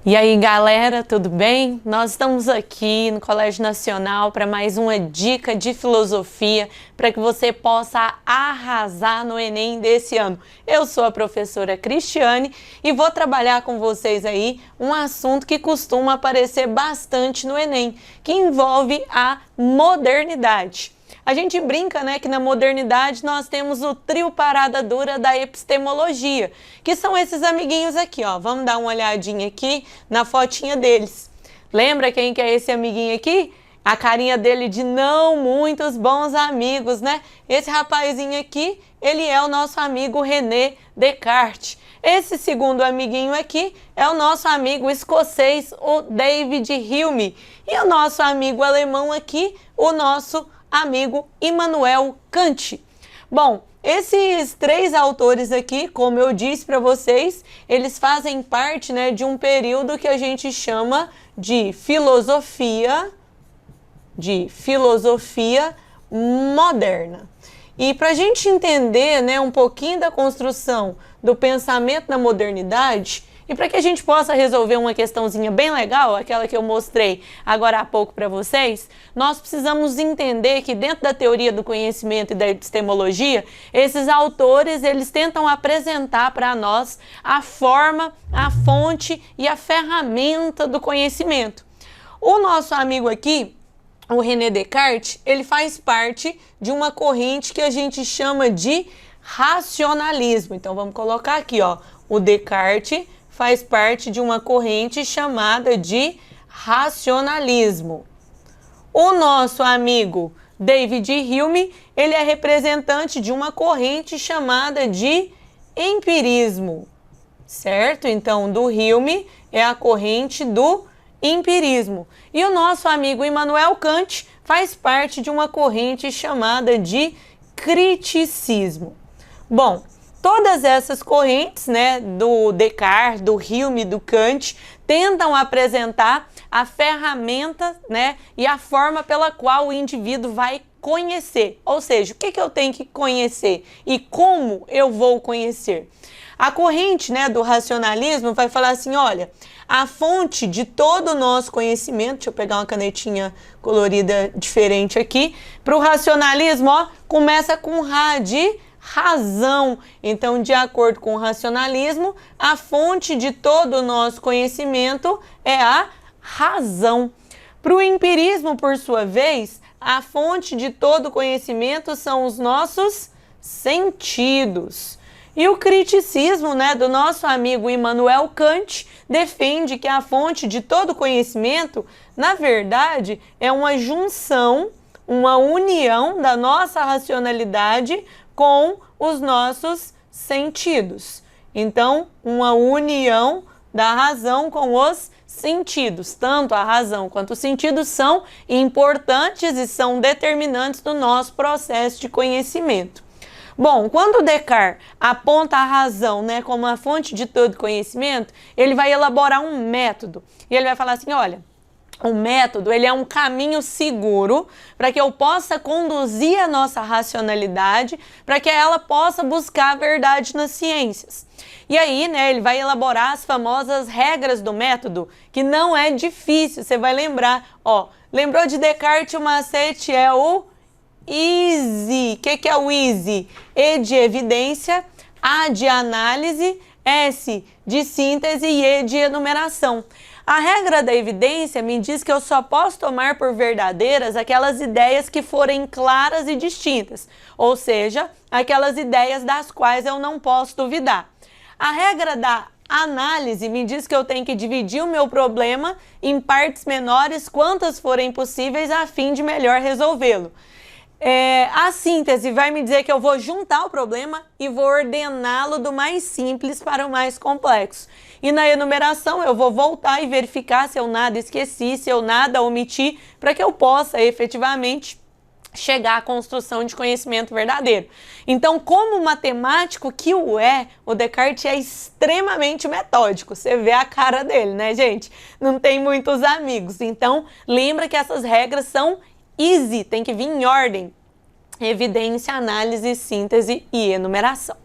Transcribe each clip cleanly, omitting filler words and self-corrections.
E aí, galera, tudo bem? Nós estamos aqui no Colégio Nacional para mais uma dica de filosofia para que você possa arrasar no Enem desse ano. Eu sou a professora Cristiane e vou trabalhar com vocês aí um assunto que costuma aparecer bastante no Enem, que envolve a modernidade. A gente brinca, né, que na modernidade nós temos o trio parada dura da epistemologia, que são esses amiguinhos aqui, ó. Vamos dar uma olhadinha aqui na fotinha deles. Lembra quem que é esse amiguinho aqui? A carinha dele de não muitos bons amigos, né? Esse rapazinho aqui, ele é o nosso amigo René Descartes. Esse segundo amiguinho aqui é o nosso amigo escocês, o David Hume. E o nosso amigo alemão aqui, o nosso amigo Immanuel Kant. Bom, esses três autores aqui, como eu disse para vocês, eles fazem parte, né, de um período que a gente chama de filosofia moderna. E para a gente entender, né, um pouquinho da construção do pensamento na modernidade, e para que a gente possa resolver uma questãozinha bem legal, aquela que eu mostrei agora há pouco para vocês, nós precisamos entender que dentro da teoria do conhecimento e da epistemologia, esses autores, eles tentam apresentar para nós a forma, a fonte e a ferramenta do conhecimento. O nosso amigo aqui, o René Descartes, ele faz parte de uma corrente que a gente chama de racionalismo. Então vamos colocar aqui, ó, o Descartes faz parte de uma corrente chamada de racionalismo. O nosso amigo David Hume, ele é representante de uma corrente chamada de empirismo, certo? Então, do Hume é a corrente do empirismo. E o nosso amigo Immanuel Kant faz parte de uma corrente chamada de criticismo. Bom, todas essas correntes, né, do Descartes, do Hume, do Kant, tentam apresentar a ferramenta, né, e a forma pela qual o indivíduo vai conhecer. Ou seja, o que eu tenho que conhecer e como eu vou conhecer. A corrente, né, do racionalismo vai falar assim, olha, a fonte de todo o nosso conhecimento, deixa eu pegar uma canetinha colorida diferente aqui, para o racionalismo, ó, começa com razão. Então, de acordo com o racionalismo, a fonte de todo o nosso conhecimento é a razão. Para o empirismo, por sua vez, a fonte de todo o conhecimento são os nossos sentidos. E o criticismo, né, do nosso amigo Immanuel Kant defende que a fonte de todo conhecimento, na verdade, é uma junção, uma união da nossa racionalidade com os nossos sentidos. Então, uma união da razão com os sentidos. Tanto a razão quanto os sentidos são importantes e são determinantes do nosso processo de conhecimento. Bom, quando Descartes aponta a razão, né, como a fonte de todo conhecimento, ele vai elaborar um método. E ele vai falar assim, olha, o método, ele é um caminho seguro para que eu possa conduzir a nossa racionalidade, para que ela possa buscar a verdade nas ciências. E aí, né, ele vai elaborar as famosas regras do método, que não é difícil, você vai lembrar, ó, lembrou de Descartes, o macete é o EASY. O que é o EASY? E de evidência, A de análise, S de síntese e E de enumeração. A regra da evidência me diz que eu só posso tomar por verdadeiras aquelas ideias que forem claras e distintas, ou seja, aquelas ideias das quais eu não posso duvidar. A regra da análise me diz que eu tenho que dividir o meu problema em partes menores quantas forem possíveis a fim de melhor resolvê-lo. A síntese vai me dizer que eu vou juntar o problema e vou ordená-lo do mais simples para o mais complexo. E na enumeração eu vou voltar e verificar se eu nada esqueci, se eu nada omiti, para que eu possa efetivamente chegar à construção de conhecimento verdadeiro. Então, como matemático que o Descartes é extremamente metódico. Você vê a cara dele, né, gente? Não tem muitos amigos. Então, lembra que essas regras são EASY, tem que vir em ordem: evidência, análise, síntese e enumeração.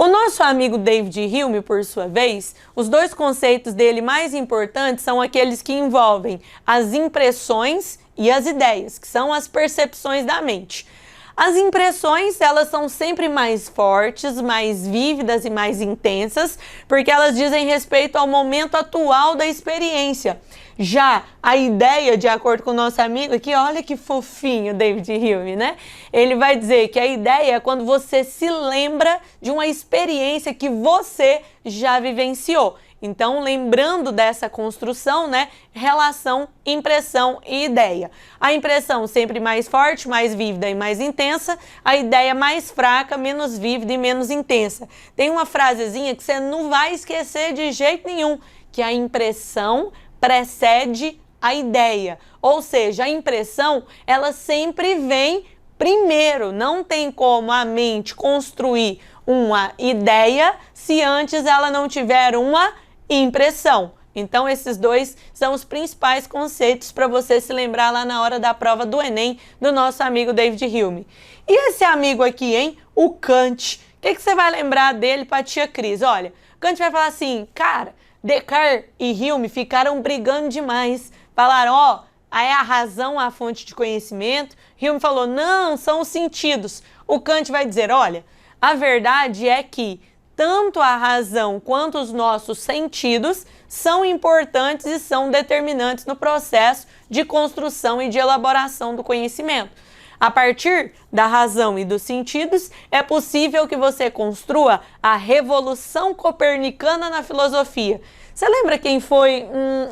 O nosso amigo David Hume, por sua vez, os dois conceitos dele mais importantes são aqueles que envolvem as impressões e as ideias, que são as percepções da mente. As impressões, elas são sempre mais fortes, mais vívidas e mais intensas, porque elas dizem respeito ao momento atual da experiência. Já a ideia, de acordo com o nosso amigo aqui, olha que fofinho David Hume, né? Ele vai dizer que a ideia é quando você se lembra de uma experiência que você já vivenciou. Então, lembrando dessa construção, né? Relação, impressão e ideia. A impressão sempre mais forte, mais vívida e mais intensa. A ideia mais fraca, menos vívida e menos intensa. Tem uma frasezinha que você não vai esquecer de jeito nenhum, que a impressão precede a ideia. Ou seja, a impressão, ela sempre vem primeiro. Não tem como a mente construir uma ideia se antes ela não tiver uma impressão. Então, esses dois são os principais conceitos para você se lembrar lá na hora da prova do Enem, do nosso amigo David Hume. E esse amigo aqui, hein? O Kant. O que você vai lembrar dele para a tia Cris? Olha, Kant vai falar assim, cara, Descartes e Hume ficaram brigando demais. Falaram, ó, é a razão a fonte de conhecimento. Hume falou, não, são os sentidos. O Kant vai dizer, olha, a verdade é que tanto a razão quanto os nossos sentidos são importantes e são determinantes no processo de construção e de elaboração do conhecimento. A partir da razão e dos sentidos, é possível que você construa a revolução copernicana na filosofia. Você lembra quem foi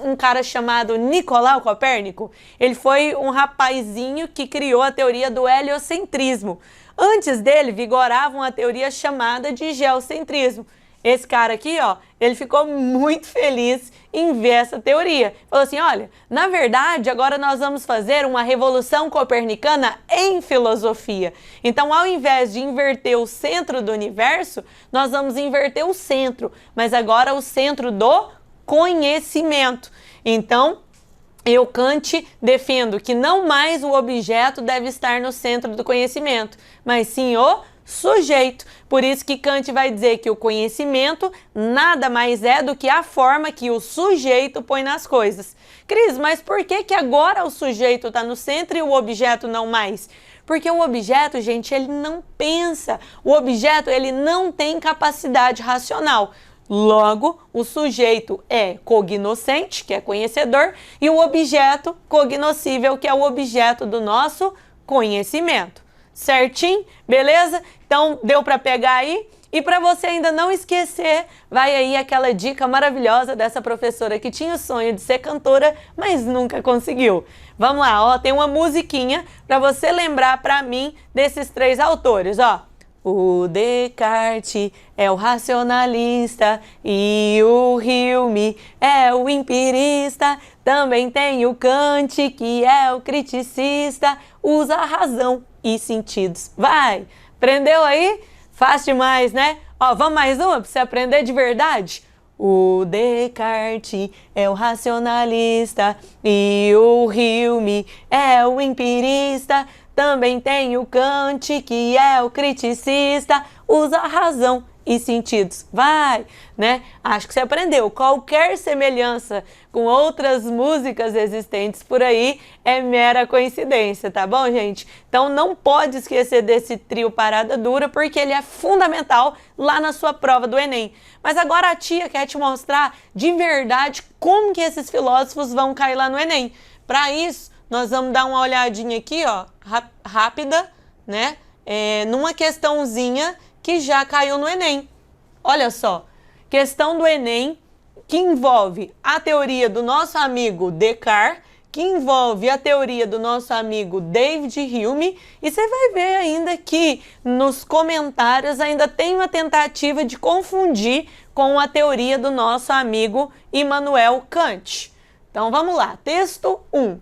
um cara chamado Nicolau Copérnico? Ele foi um rapazinho que criou a teoria do heliocentrismo. Antes dele, vigorava uma teoria chamada de geocentrismo. Esse cara aqui, ó, ele ficou muito feliz em ver essa teoria. Falou assim, olha, na verdade, agora nós vamos fazer uma revolução copernicana em filosofia. Então, ao invés de inverter o centro do universo, nós vamos inverter o centro, mas agora o centro do conhecimento. Então, eu, Kant, defendo que não mais o objeto deve estar no centro do conhecimento, mas sim o sujeito. Por isso que Kant vai dizer que o conhecimento nada mais é do que a forma que o sujeito põe nas coisas. Cris, mas por que agora o sujeito está no centro e o objeto não mais? Porque o objeto, gente, ele não pensa. O objeto, ele não tem capacidade racional. Logo, o sujeito é cognoscente, que é conhecedor, e o objeto cognoscível, que é o objeto do nosso conhecimento. Certinho? Beleza? Então, deu para pegar aí? E para você ainda não esquecer, vai aí aquela dica maravilhosa dessa professora que tinha o sonho de ser cantora, mas nunca conseguiu. Vamos lá, ó, tem uma musiquinha para você lembrar para mim desses três autores, ó. O Descartes é o racionalista e o Hume é o empirista. Também tem o Kant, que é o criticista, usa a razão e sentidos. Vai! Aprendeu aí? Fácil demais, né? Ó, vamos mais uma para você aprender de verdade? O Descartes é o racionalista e o Hume é o empirista. Também tem o Kant, que é o criticista, usa a razão e sentidos. Vai, né? Acho que você aprendeu. Qualquer semelhança com outras músicas existentes por aí é mera coincidência, tá bom, gente? Então não pode esquecer desse trio Parada Dura, porque ele é fundamental lá na sua prova do Enem. Mas agora a tia quer te mostrar de verdade como que esses filósofos vão cair lá no Enem. Para isso, nós vamos dar uma olhadinha aqui, ó, rápida, né? Numa questãozinha que já caiu no Enem. Olha só, questão do Enem que envolve a teoria do nosso amigo Descartes, que envolve a teoria do nosso amigo David Hume, e você vai ver ainda que nos comentários ainda tem uma tentativa de confundir com a teoria do nosso amigo Immanuel Kant. Então vamos lá, texto 1.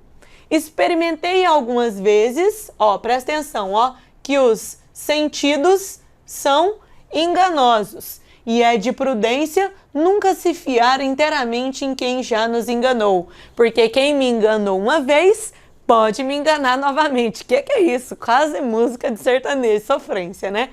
Experimentei algumas vezes, ó, presta atenção, ó, que os sentidos são enganosos e é de prudência nunca se fiar inteiramente em quem já nos enganou, porque quem me enganou uma vez pode me enganar novamente. Que é isso? Quase música de sertanejo, sofrência, né?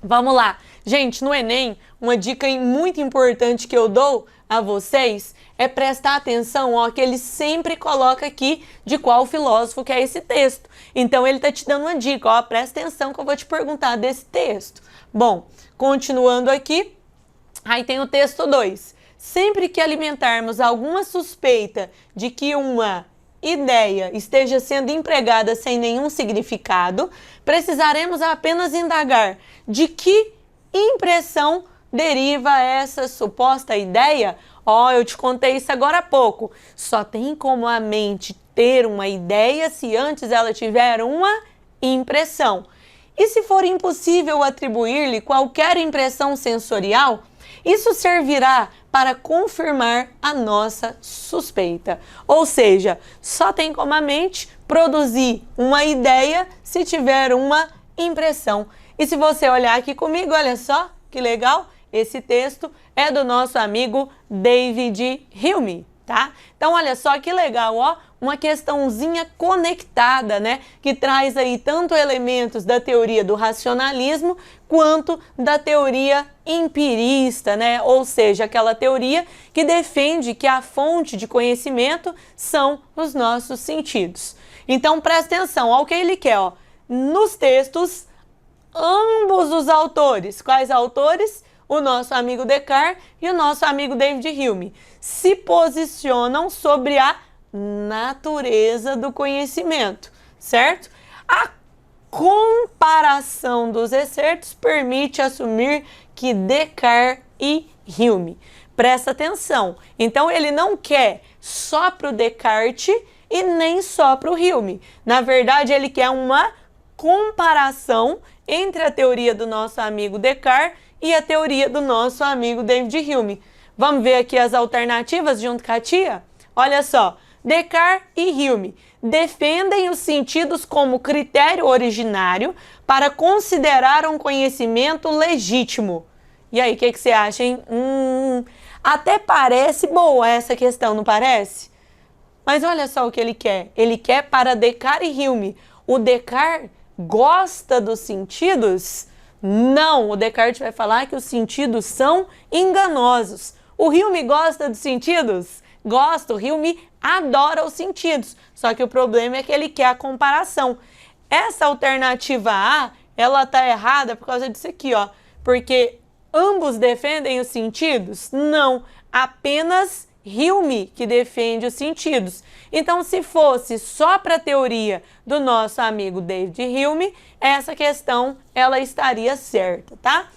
Vamos lá. Gente, no Enem, uma dica muito importante que eu dou a vocês é prestar atenção, ó, que ele sempre coloca aqui de qual filósofo que é esse texto. Então, ele tá te dando uma dica, ó, presta atenção que eu vou te perguntar desse texto. Bom, continuando aqui, aí tem o texto 2. Sempre que alimentarmos alguma suspeita de que uma ideia esteja sendo empregada sem nenhum significado, precisaremos apenas indagar de que impressão deriva essa suposta ideia. Ó, eu te contei isso agora há pouco. Só tem como a mente ter uma ideia se antes ela tiver uma impressão. E se for impossível atribuir-lhe qualquer impressão sensorial, isso servirá para confirmar a nossa suspeita. Ou seja, só tem como a mente produzir uma ideia se tiver uma impressão. E se você olhar aqui comigo, olha só que legal, esse texto é do nosso amigo David Hume, tá? Então olha só que legal, ó, uma questãozinha conectada, né? Que traz aí tanto elementos da teoria do racionalismo quanto da teoria empirista, né? Ou seja, aquela teoria que defende que a fonte de conhecimento são os nossos sentidos. Então presta atenção, ó, o que ele quer, ó. Nos textos, ambos os autores, quais autores? O nosso amigo Descartes e o nosso amigo David Hume, se posicionam sobre a natureza do conhecimento, certo? A comparação dos excertos permite assumir que Descartes e Hume. Presta atenção. Então, ele não quer só para o Descartes e nem só para o Hume. Na verdade, ele quer uma comparação entre a teoria do nosso amigo Descartes e a teoria do nosso amigo David Hume. Vamos ver aqui as alternativas junto com a tia? Olha só, Descartes e Hume defendem os sentidos como critério originário para considerar um conhecimento legítimo. E aí, o que você acha, hein? Até parece boa essa questão, não parece? Mas olha só o que ele quer. Ele quer para Descartes e Hume. O Descartes gosta dos sentidos? Não, o Descartes vai falar que os sentidos são enganosos. O Hume gosta dos sentidos? Gosta, o Hume adora os sentidos. Só que o problema é que ele quer a comparação. Essa alternativa A, ela tá errada por causa disso aqui, ó. Porque ambos defendem os sentidos? Não, apenas Hume que defende os sentidos. Então, se fosse só para a teoria do nosso amigo David Hume, essa questão ela estaria certa, tá?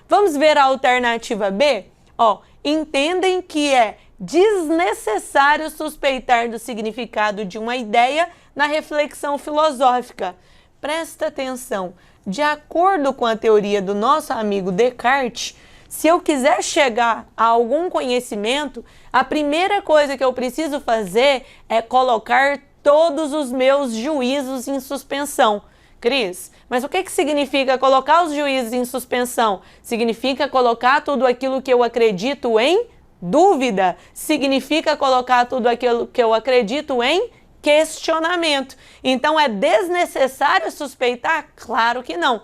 Vamos ver a alternativa B? Ó, entendem que é desnecessário suspeitar do significado de uma ideia na reflexão filosófica. Presta atenção, de acordo com a teoria do nosso amigo Descartes, se eu quiser chegar a algum conhecimento, a primeira coisa que eu preciso fazer é colocar todos os meus juízos em suspensão. Cris, mas o que significa colocar os juízos em suspensão? Significa colocar tudo aquilo que eu acredito em dúvida. Significa colocar tudo aquilo que eu acredito em questionamento. Então, é desnecessário suspeitar? Claro que não.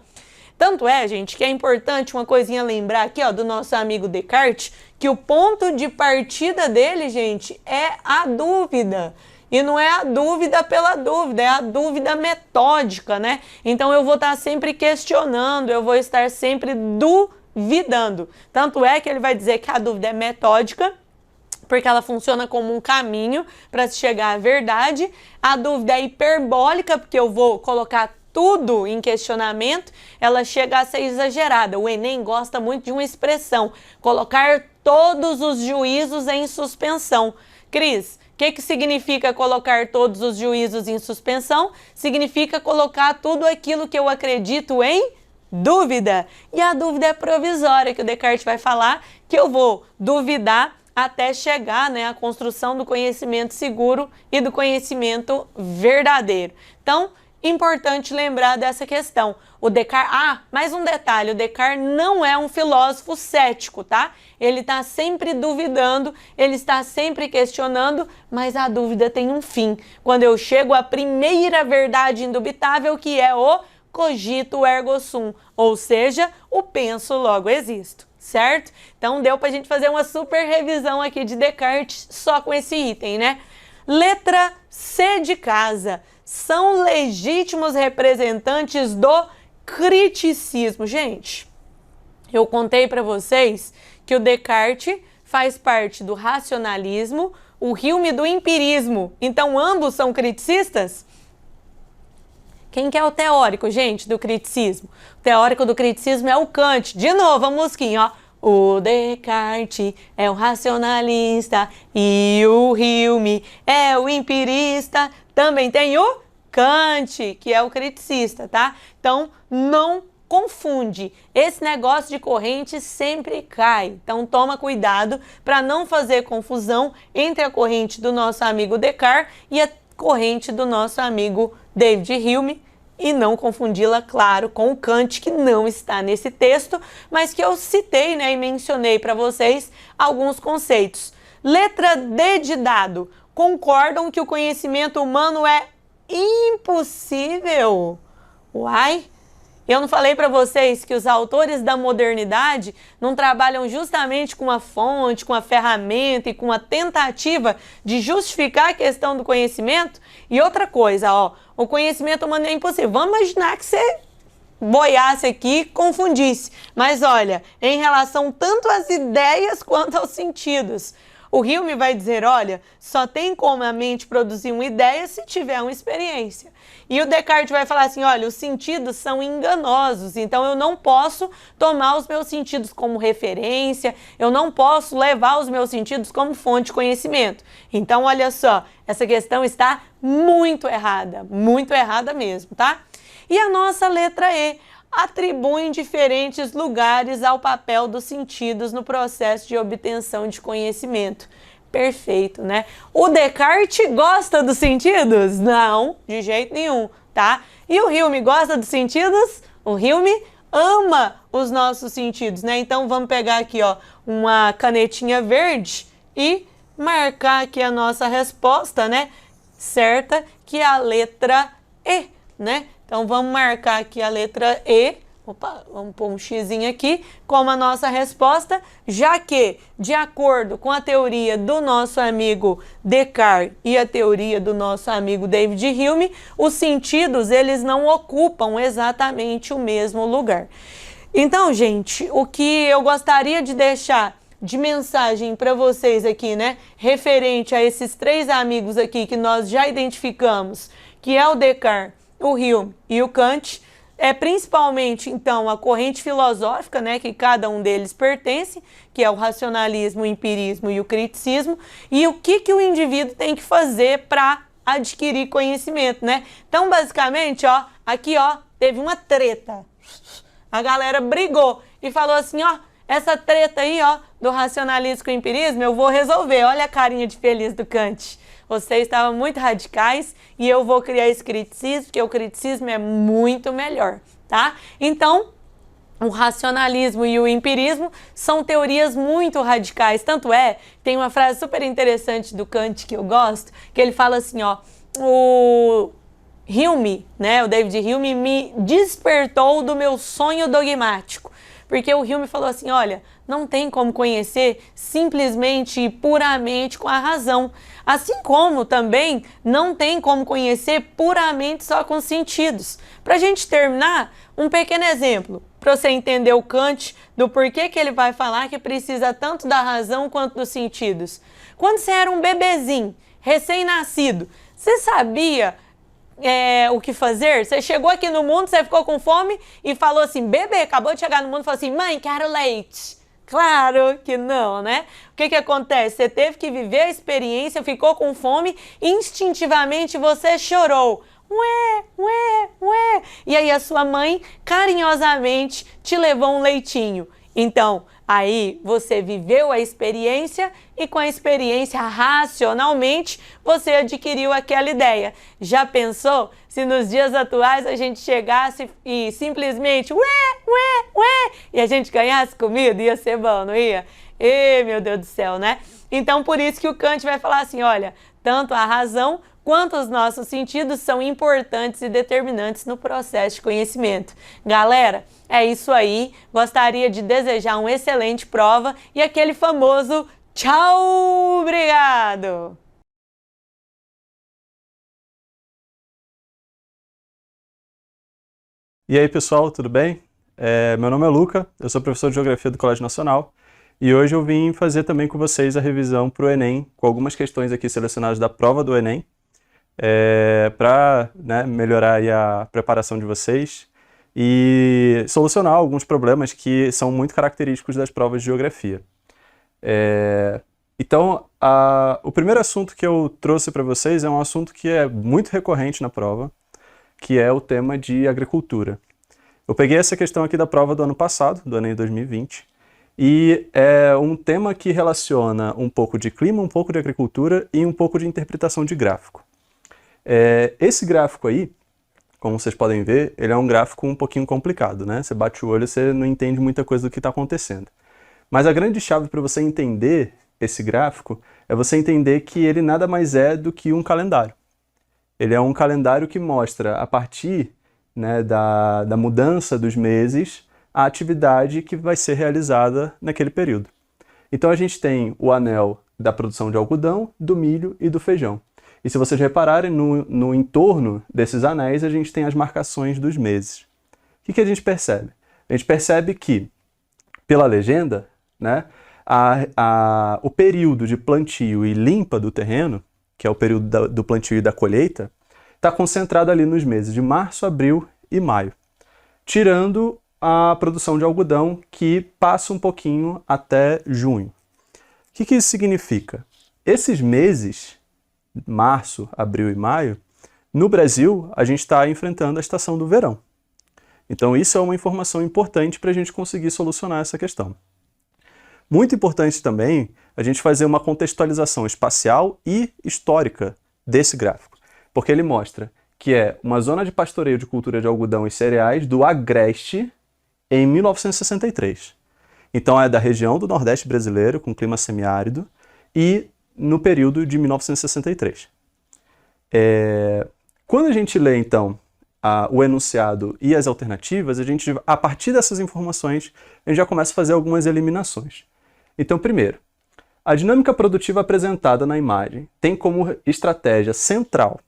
Tanto é, gente, que é importante uma coisinha lembrar aqui, ó, do nosso amigo Descartes, que o ponto de partida dele, gente, é a dúvida. E não é a dúvida pela dúvida, é a dúvida metódica, né? Então eu vou estar sempre questionando, eu vou estar sempre duvidando. Tanto é que ele vai dizer que a dúvida é metódica, porque ela funciona como um caminho para se chegar à verdade. A dúvida é hiperbólica, porque eu vou colocar tudo em questionamento, ela chega a ser exagerada. O Enem gosta muito de uma expressão, colocar todos os juízos em suspensão. Cris, o que significa colocar todos os juízos em suspensão? Significa colocar tudo aquilo que eu acredito em dúvida. E a dúvida é provisória, que o Descartes vai falar que eu vou duvidar até chegar, né, à construção do conhecimento seguro e do conhecimento verdadeiro. Então, importante lembrar dessa questão. O Descartes, mais um detalhe, o Descartes não é um filósofo cético, tá? Ele está sempre duvidando, ele está sempre questionando, mas a dúvida tem um fim. Quando eu chego à primeira verdade indubitável, que é o cogito ergo sum, ou seja, o penso logo existo, certo? Então deu pra gente fazer uma super revisão aqui de Descartes só com esse item, né? Letra C de casa. São legítimos representantes do criticismo. Gente, eu contei para vocês que o Descartes faz parte do racionalismo, o Hume do empirismo. Então, ambos são criticistas? Quem que é o teórico, gente, do criticismo? O teórico do criticismo é o Kant. De novo, a musiquinha, ó. O Descartes é o racionalista e o Hume é o empirista. Também tem o Kant, que é o criticista, tá? Então, não confunde. Esse negócio de corrente sempre cai. Então, toma cuidado para não fazer confusão entre a corrente do nosso amigo Descartes e a corrente do nosso amigo David Hume, e não confundi-la, claro, com o Kant, que não está nesse texto, mas que eu citei, né, e mencionei para vocês alguns conceitos. Letra D de dado. Concordam que o conhecimento humano é impossível? Uai! Eu não falei para vocês que os autores da modernidade não trabalham justamente com a fonte, com a ferramenta e com a tentativa de justificar a questão do conhecimento? E outra coisa, ó, o conhecimento humano é impossível. Vamos imaginar que você boiasse aqui e confundisse. Mas olha, em relação tanto às ideias quanto aos sentidos. O Hume vai dizer, olha, só tem como a mente produzir uma ideia se tiver uma experiência. E o Descartes vai falar assim, olha, os sentidos são enganosos, então eu não posso tomar os meus sentidos como referência, eu não posso levar os meus sentidos como fonte de conhecimento. Então, olha só, essa questão está muito errada mesmo, tá? E a nossa letra E atribuem diferentes lugares ao papel dos sentidos no processo de obtenção de conhecimento. Perfeito, né? O Descartes gosta dos sentidos? Não, de jeito nenhum, tá? E o Hume gosta dos sentidos? O Hume ama os nossos sentidos, né? Então vamos pegar aqui, ó, uma canetinha verde e marcar aqui a nossa resposta, né? Certa, que é a letra E, né? Então, vamos marcar aqui a letra E, opa, vamos pôr um xizinho aqui, como a nossa resposta, já que, de acordo com a teoria do nosso amigo Descartes e a teoria do nosso amigo David Hume, os sentidos, eles não ocupam exatamente o mesmo lugar. Então, gente, o que eu gostaria de deixar de mensagem para vocês aqui, né, referente a esses três amigos aqui que nós já identificamos, que é o Descartes, o Hume e o Kant, é principalmente, então, a corrente filosófica, né, que cada um deles pertence, que é o racionalismo, o empirismo e o criticismo, e o que o indivíduo tem que fazer para adquirir conhecimento, né? Então, basicamente, ó, aqui, ó, teve uma treta. A galera brigou e falou assim, ó, essa treta aí, ó, do racionalismo com o empirismo, eu vou resolver. Olha a carinha de feliz do Kant. Vocês estavam muito radicais e eu vou criar esse criticismo, porque o criticismo é muito melhor, tá? Então, o racionalismo e o empirismo são teorias muito radicais. Tanto é, tem uma frase super interessante do Kant que eu gosto, que ele fala assim, ó, o Hume, né, o David Hume me despertou do meu sonho dogmático. Porque o Hume falou assim, olha, não tem como conhecer simplesmente e puramente com a razão. Assim como também não tem como conhecer puramente só com os sentidos. Para a gente terminar, um pequeno exemplo, para você entender o Kant, do porquê que ele vai falar que precisa tanto da razão quanto dos sentidos. Quando você era um bebezinho, recém-nascido, você sabia o que fazer? Você chegou aqui no mundo, você ficou com fome e falou assim, bebê, acabou de chegar no mundo e falou assim, mãe, quero leite. Claro que não, né? O que acontece? Você teve que viver a experiência, ficou com fome, instintivamente você chorou. Ué, ué, ué. E aí a sua mãe carinhosamente te levou um leitinho. Então, aí você viveu a experiência e com a experiência racionalmente você adquiriu aquela ideia. Já pensou se nos dias atuais a gente chegasse e simplesmente ué, ué, ué, e a gente ganhasse comida? Ia ser bom, não ia? Ê, meu Deus do céu, né? Então por isso que o Kant vai falar assim, olha, tanto a razão quanto os nossos sentidos são importantes e determinantes no processo de conhecimento. Galera, é isso aí. Gostaria de desejar uma excelente prova e aquele famoso tchau, obrigado! E aí, pessoal, tudo bem? Meu nome é Luca, eu sou professor de Geografia do Colégio Nacional e hoje eu vim fazer também com vocês a revisão para o Enem, com algumas questões aqui selecionadas da prova do Enem, para melhorar aí a preparação de vocês e solucionar alguns problemas que são muito característicos das provas de Geografia. Então, o primeiro assunto que eu trouxe para vocês é um assunto que é muito recorrente na prova, que é o tema de agricultura. Eu peguei essa questão aqui da prova do ano passado, do Enem 2020, e é um tema que relaciona um pouco de clima, um pouco de agricultura e um pouco de interpretação de gráfico. Esse gráfico aí, como vocês podem ver, ele é um gráfico um pouquinho complicado, né? Você bate o olho e você não entende muita coisa do que está acontecendo. Mas a grande chave para você entender esse gráfico é você entender que ele nada mais é do que um calendário. Ele é um calendário que mostra, a partir da mudança dos meses, a atividade que vai ser realizada naquele período. Então a gente tem o anel da produção de algodão, do milho e do feijão. E se vocês repararem, no entorno desses anéis, a gente tem as marcações dos meses. O que a gente percebe? A gente percebe que, pela legenda, o período de plantio e limpa do terreno, que é o período do plantio e da colheita, está concentrado ali nos meses de março, abril e maio, tirando a produção de algodão, que passa um pouquinho até junho. O que isso significa? Esses meses, março, abril e maio, no Brasil, a gente está enfrentando a estação do verão. Então isso é uma informação importante para a gente conseguir solucionar essa questão. Muito importante também a gente fazer uma contextualização espacial e histórica desse gráfico, porque ele mostra que é uma zona de pastoreio de cultura de algodão e cereais do Agreste em 1963. Então é da região do Nordeste brasileiro, com clima semiárido, e no período de 1963. Quando a gente lê, então, o enunciado e as alternativas, a partir dessas informações, a gente já começa a fazer algumas eliminações. Então, primeiro, a dinâmica produtiva apresentada na imagem tem como estratégia central.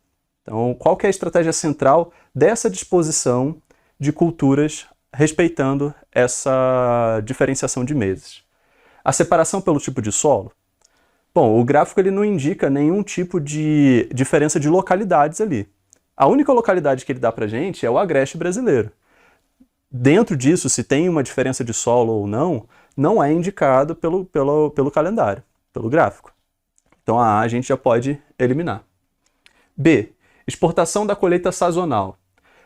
Então, qual que é a estratégia central dessa disposição de culturas respeitando essa diferenciação de meses? A separação pelo tipo de solo? Bom, o gráfico ele não indica nenhum tipo de diferença de localidades ali. A única localidade que ele dá pra gente é o Agreste brasileiro. Dentro disso, se tem uma diferença de solo ou não, não é indicado pelo calendário, pelo gráfico. Então a gente já pode eliminar. B. Exportação da colheita sazonal.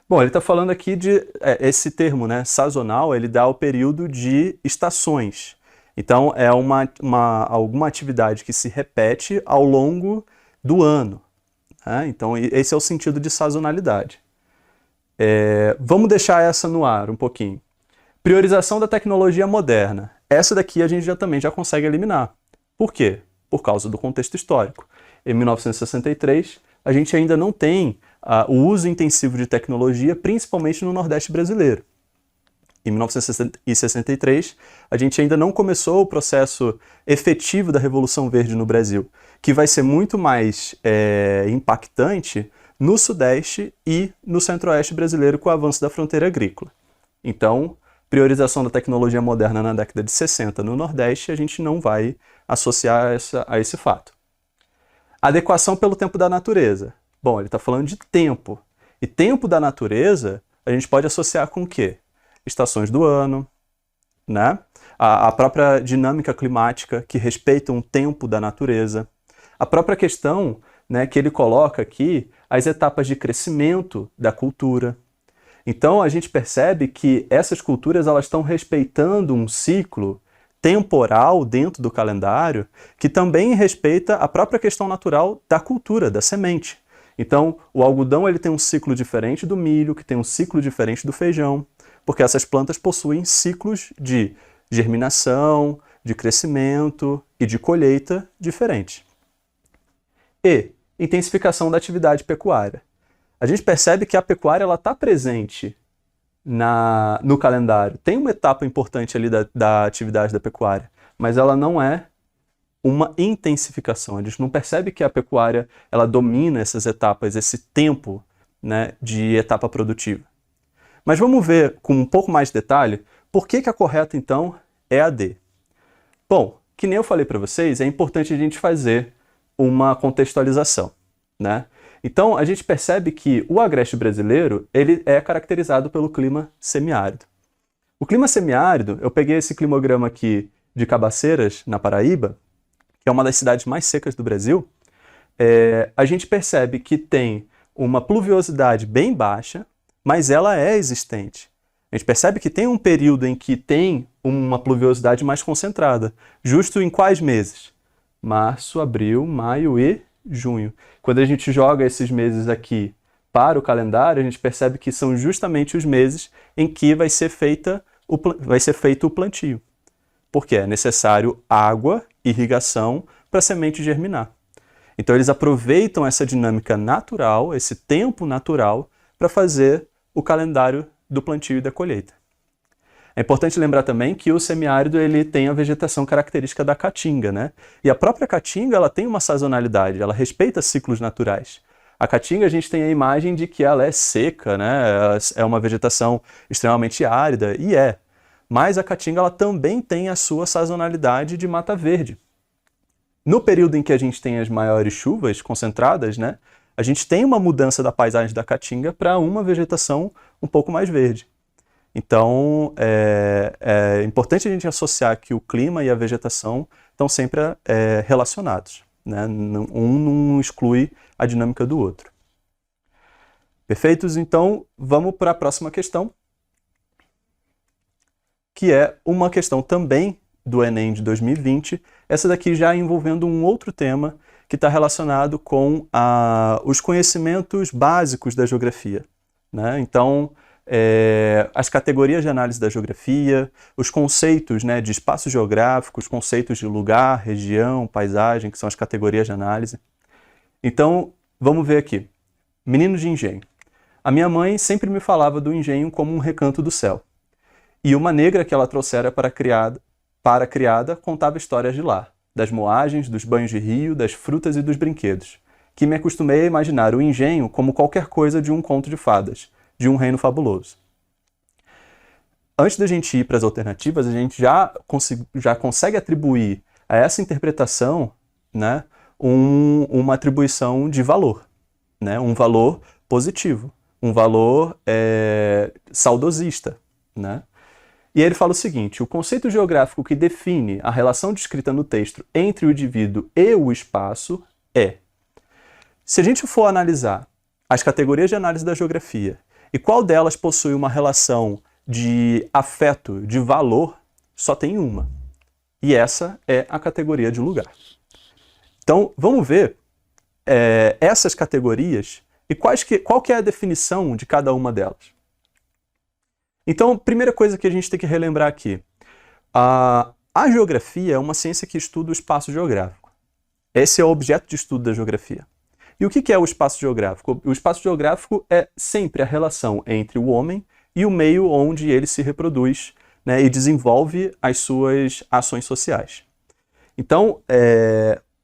Bom, ele está falando aqui de esse termo, sazonal, ele dá o período de estações. Então é alguma atividade que se repete ao longo do ano. Então esse é o sentido de sazonalidade. Vamos deixar essa no ar um pouquinho. Priorização da tecnologia moderna. Essa daqui a gente também já consegue eliminar. Por quê? Por causa do contexto histórico. Em 1963, a gente ainda não tem o uso intensivo de tecnologia, principalmente no Nordeste brasileiro. Em 1963, a gente ainda não começou o processo efetivo da Revolução Verde no Brasil, que vai ser muito mais impactante no Sudeste e no Centro-Oeste brasileiro com o avanço da fronteira agrícola. Então, priorização da tecnologia moderna na década de 60 no Nordeste, a gente não vai associar a esse fato. Adequação pelo tempo da natureza. Bom, ele está falando de tempo. E tempo da natureza, a gente pode associar com o quê? Estações do ano, a própria dinâmica climática que respeita um tempo da natureza. A própria questão que ele coloca aqui, as etapas de crescimento da cultura. Então a gente percebe que essas culturas elas estão respeitando um ciclo temporal dentro do calendário que também respeita a própria questão natural da cultura, da semente. Então o algodão ele tem um ciclo diferente do milho, que tem um ciclo diferente do feijão, porque essas plantas possuem ciclos de germinação, de crescimento e de colheita diferentes. E intensificação da atividade pecuária. A gente percebe que a pecuária está presente no calendário. Tem uma etapa importante ali da atividade da pecuária, mas ela não é uma intensificação. A gente não percebe que a pecuária ela domina essas etapas, esse tempo, né, de etapa produtiva. Mas vamos ver com um pouco mais de detalhe por que a correta, então, é a D. Bom, que nem eu falei para vocês, é importante a gente fazer uma contextualização, né? Então, a gente percebe que o agreste brasileiro ele é caracterizado pelo clima semiárido. O clima semiárido, eu peguei esse climograma aqui de Cabaceiras, na Paraíba, que é uma das cidades mais secas do Brasil. A gente percebe que tem uma pluviosidade bem baixa, mas ela é existente. A gente percebe que tem um período em que tem uma pluviosidade mais concentrada. Justo em quais meses? Março, abril, maio e junho. Quando a gente joga esses meses aqui para o calendário, a gente percebe que são justamente os meses em que vai ser feito o plantio. Porque é necessário água, irrigação, para a semente germinar. Então eles aproveitam essa dinâmica natural, esse tempo natural, para fazer o calendário do plantio e da colheita. É importante lembrar também que o semiárido ele tem a vegetação característica da caatinga, né? E a própria caatinga ela tem uma sazonalidade, ela respeita ciclos naturais. A caatinga a gente tem a imagem de que ela é seca, né? É uma vegetação extremamente árida, e é. Mas a caatinga ela também tem a sua sazonalidade de mata verde. No período em que a gente tem as maiores chuvas concentradas, né? A gente tem uma mudança da paisagem da caatinga para uma vegetação um pouco mais verde. Então, é importante a gente associar que o clima e a vegetação estão sempre relacionados, né? Um não exclui a dinâmica do outro. Perfeitos? Então, vamos para a próxima questão, que é uma questão também do Enem de 2020, essa daqui já envolvendo um outro tema que está relacionado com os conhecimentos básicos da geografia, né? Então, as categorias de análise da geografia, os conceitos, né, de espaço geográfico, os conceitos de lugar, região, paisagem, que são as categorias de análise. Então, vamos ver aqui. Menino de engenho. A minha mãe sempre me falava do engenho como um recanto do céu. E uma negra que ela trouxera para a criada contava histórias de lá, das moagens, dos banhos de rio, das frutas e dos brinquedos, que me acostumei a imaginar o engenho como qualquer coisa de um conto de fadas, de um reino fabuloso. Antes da gente ir para as alternativas, a gente já consegue atribuir a essa interpretação, né, uma atribuição de valor, né, um valor positivo, um valor saudosista, né? E aí ele fala o seguinte: o conceito geográfico que define a relação descrita no texto entre o indivíduo e o espaço é... Se a gente for analisar as categorias de análise da geografia e qual delas possui uma relação de afeto, de valor, só tem uma. E essa é a categoria de lugar. Então, vamos ver essas categorias e qual que é a definição de cada uma delas. Então, primeira coisa que a gente tem que relembrar aqui. A geografia é uma ciência que estuda o espaço geográfico. Esse é o objeto de estudo da geografia. E o que é o espaço geográfico? O espaço geográfico é sempre a relação entre o homem e o meio onde ele se reproduz, né, e desenvolve as suas ações sociais. Então,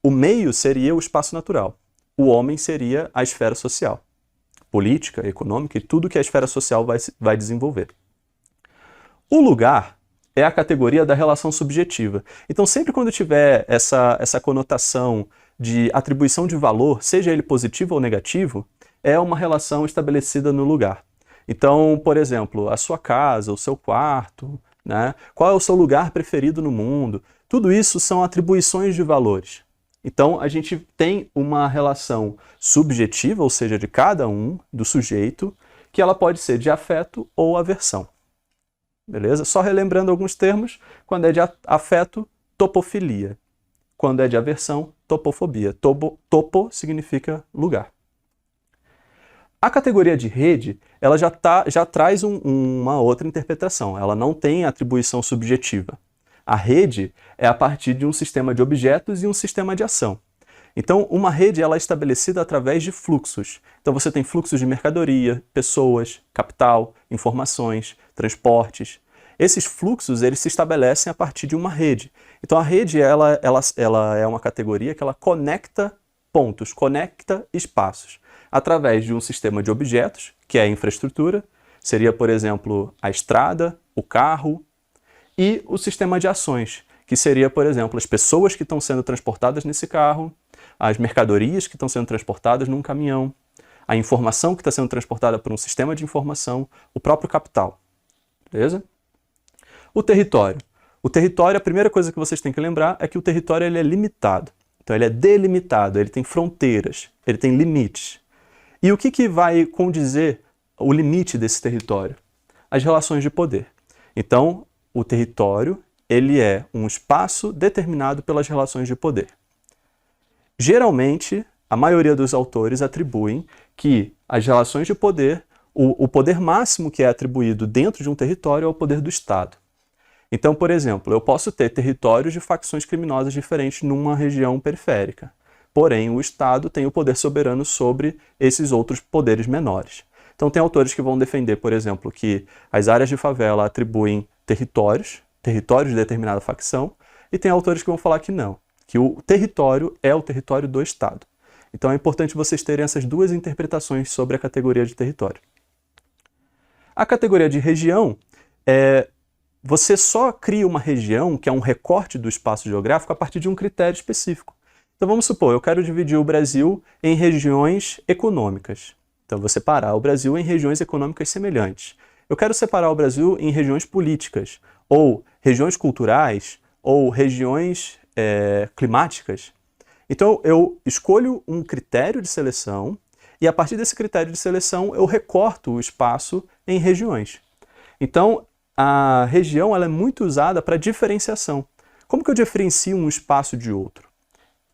o meio seria o espaço natural. O homem seria a esfera social, política, econômica e tudo que a esfera social vai desenvolver. O lugar é a categoria da relação subjetiva. Então, sempre quando tiver essa conotação de atribuição de valor, seja ele positivo ou negativo, é uma relação estabelecida no lugar. Então, por exemplo, a sua casa, o seu quarto, né? Qual é o seu lugar preferido no mundo? Tudo isso são atribuições de valores. Então, a gente tem uma relação subjetiva, ou seja, de cada um, do sujeito, que ela pode ser de afeto ou aversão. Beleza? Só relembrando alguns termos, quando é de afeto, topofilia. Quando é de aversão, topofobia. Topo significa lugar. A categoria de rede, ela já traz uma outra interpretação. Ela não tem atribuição subjetiva. A rede é a partir de um sistema de objetos e um sistema de ação. Então, uma rede ela é estabelecida através de fluxos. Então, você tem fluxos de mercadoria, pessoas, capital, informações, transportes. Esses fluxos eles se estabelecem a partir de uma rede. Então, a rede ela é uma categoria que ela conecta pontos, conecta espaços, através de um sistema de objetos, que é a infraestrutura, seria, por exemplo, a estrada, o carro, e o sistema de ações, que seria, por exemplo, as pessoas que estão sendo transportadas nesse carro, as mercadorias que estão sendo transportadas num caminhão, a informação que está sendo transportada por um sistema de informação, o próprio capital. Beleza? O território. O território, a primeira coisa que vocês têm que lembrar é que o território ele é limitado. Então ele é delimitado, ele tem fronteiras, ele tem limites. E o que vai condizer o limite desse território? As relações de poder. Então, o território ele é um espaço determinado pelas relações de poder. Geralmente, a maioria dos autores atribuem que as relações de poder, o poder máximo que é atribuído dentro de um território é o poder do Estado. Então, por exemplo, eu posso ter territórios de facções criminosas diferentes numa região periférica. Porém, o Estado tem o poder soberano sobre esses outros poderes menores. Então, tem autores que vão defender, por exemplo, que as áreas de favela atribuem territórios de determinada facção, e tem autores que vão falar que não, que o território é o território do Estado. Então, é importante vocês terem essas duas interpretações sobre a categoria de território. A categoria de região você só cria uma região, que é um recorte do espaço geográfico, a partir de um critério específico. Então vamos supor, eu quero dividir o Brasil em regiões econômicas. Então eu vou separar o Brasil em regiões econômicas semelhantes. Eu quero separar o Brasil em regiões políticas, ou regiões culturais, ou regiões climáticas. Então eu escolho um critério de seleção, e a partir desse critério de seleção eu recorto o espaço em regiões. Então, a região ela é muito usada para diferenciação. Como que eu diferencio um espaço de outro?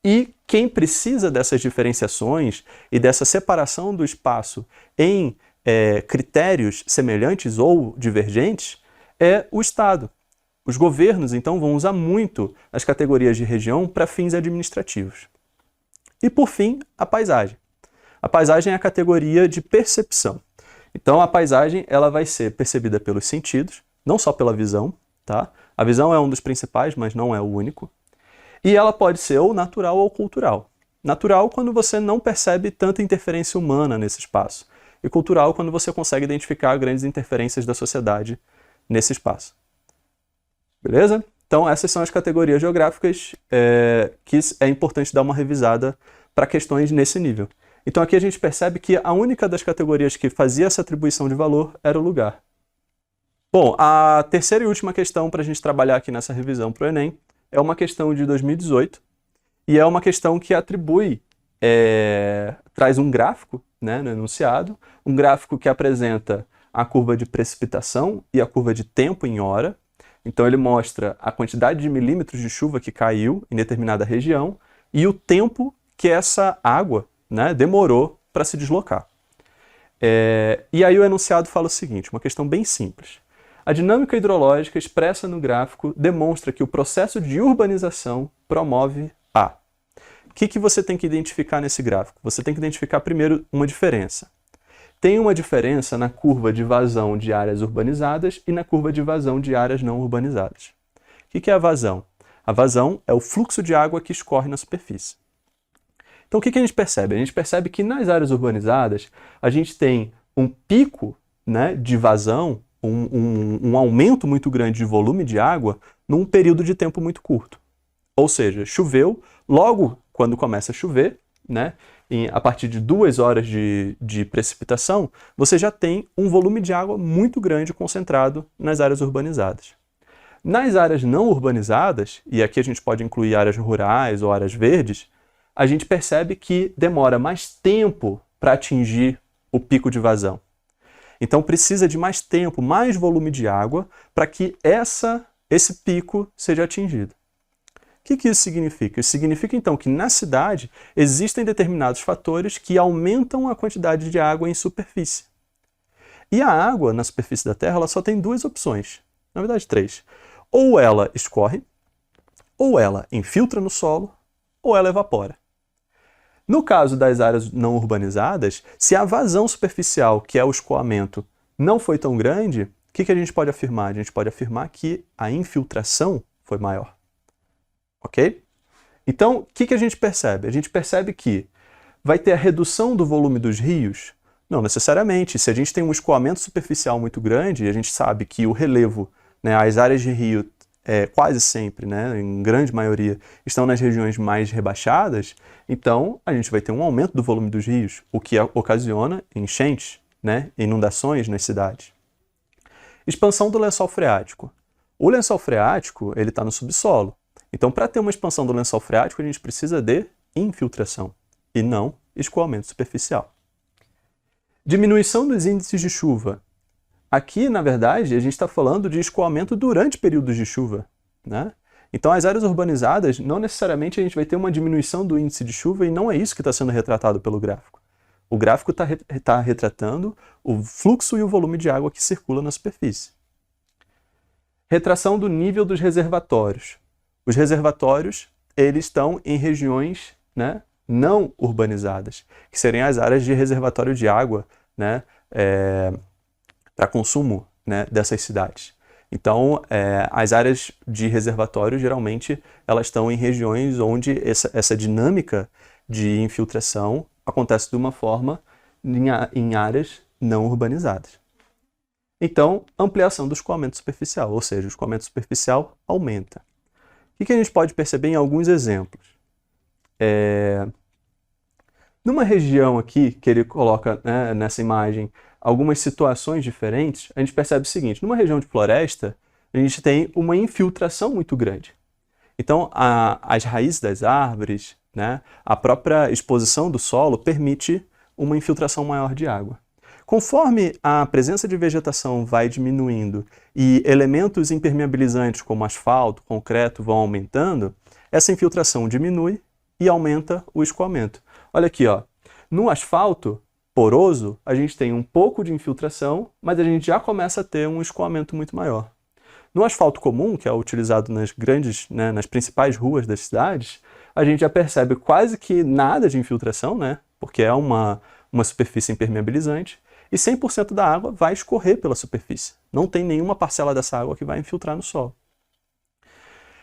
E quem precisa dessas diferenciações e dessa separação do espaço em critérios semelhantes ou divergentes é o Estado. Os governos, então, vão usar muito as categorias de região para fins administrativos. E, por fim, a paisagem. A paisagem é a categoria de percepção. Então, a paisagem ela vai ser percebida pelos sentidos, não só pela visão, tá? A visão é um dos principais, mas não é o único. E ela pode ser ou natural ou cultural. Natural quando você não percebe tanta interferência humana nesse espaço. E cultural quando você consegue identificar grandes interferências da sociedade nesse espaço. Beleza? Então essas são as categorias geográficas que é importante dar uma revisada para questões nesse nível. Então aqui a gente percebe que a única das categorias que fazia essa atribuição de valor era o lugar. Bom, a terceira e última questão para a gente trabalhar aqui nessa revisão para o Enem é uma questão de 2018 e é uma questão que atribui, traz um gráfico, né, no enunciado, um gráfico que apresenta a curva de precipitação e a curva de tempo em hora. Então ele mostra a quantidade de milímetros de chuva que caiu em determinada região e o tempo que essa água, né, demorou para se deslocar. E aí o enunciado fala o seguinte, uma questão bem simples. A dinâmica hidrológica expressa no gráfico demonstra que o processo de urbanização promove A. O que você tem que identificar nesse gráfico? Você tem que identificar primeiro uma diferença. Tem uma diferença na curva de vazão de áreas urbanizadas e na curva de vazão de áreas não urbanizadas. O que é a vazão? A vazão é o fluxo de água que escorre na superfície. Então o que a gente percebe? A gente percebe que nas áreas urbanizadas a gente tem um pico, né, de vazão, um aumento muito grande de volume de água num período de tempo muito curto. Ou seja, choveu, logo quando começa a chover, né, a partir de 2 horas de precipitação, você já tem um volume de água muito grande concentrado nas áreas urbanizadas. Nas áreas não urbanizadas, e aqui a gente pode incluir áreas rurais ou áreas verdes, a gente percebe que demora mais tempo para atingir o pico de vazão. Então precisa de mais tempo, mais volume de água para que esse pico seja atingido. O que isso significa? Isso significa então que na cidade existem determinados fatores que aumentam a quantidade de água em superfície. E a água na superfície da Terra ela só tem 2 opções, na verdade 3. Ou ela escorre, ou ela infiltra no solo, ou ela evapora. No caso das áreas não urbanizadas, se a vazão superficial, que é o escoamento, não foi tão grande, o que a gente pode afirmar? A gente pode afirmar que a infiltração foi maior. Ok? Então, o que a gente percebe? A gente percebe que vai ter a redução do volume dos rios? Não necessariamente. Se a gente tem um escoamento superficial muito grande, a gente sabe que o relevo, né, as áreas de rio, quase sempre, né, em grande maioria, estão nas regiões mais rebaixadas, então a gente vai ter um aumento do volume dos rios, o que ocasiona enchentes, né, inundações nas cidades. Expansão do lençol freático. O lençol freático ele está no subsolo. Então, para ter uma expansão do lençol freático, a gente precisa de infiltração e não escoamento superficial. Diminuição dos índices de chuva. Aqui, na verdade, a gente está falando de escoamento durante períodos de chuva, né? Então, as áreas urbanizadas, não necessariamente a gente vai ter uma diminuição do índice de chuva e não é isso que está sendo retratado pelo gráfico. O gráfico está retratando o fluxo e o volume de água que circula na superfície. Retração do nível dos reservatórios. Os reservatórios, eles estão em regiões, né, não urbanizadas, que seriam as áreas de reservatório de água, né, para consumo, né, dessas cidades. Então, as áreas de reservatório, geralmente, elas estão em regiões onde essa dinâmica de infiltração acontece de uma forma em áreas não urbanizadas. Então, ampliação do escoamento superficial, ou seja, o escoamento superficial aumenta. O que a gente pode perceber em alguns exemplos? Numa região aqui, que ele coloca, né, nessa imagem, algumas situações diferentes, a gente percebe o seguinte: numa região de floresta, a gente tem uma infiltração muito grande. Então, as raízes das árvores, né, a própria exposição do solo permite uma infiltração maior de água. Conforme a presença de vegetação vai diminuindo e elementos impermeabilizantes como asfalto, concreto vão aumentando, essa infiltração diminui e aumenta o escoamento. Olha aqui, ó. No asfalto poroso, a gente tem um pouco de infiltração, mas a gente já começa a ter um escoamento muito maior. No asfalto comum, que é utilizado nas grandes, né, nas principais ruas das cidades, a gente já percebe quase que nada de infiltração, né, porque é uma superfície impermeabilizante, e 100% da água vai escorrer pela superfície. Não tem nenhuma parcela dessa água que vai infiltrar no solo.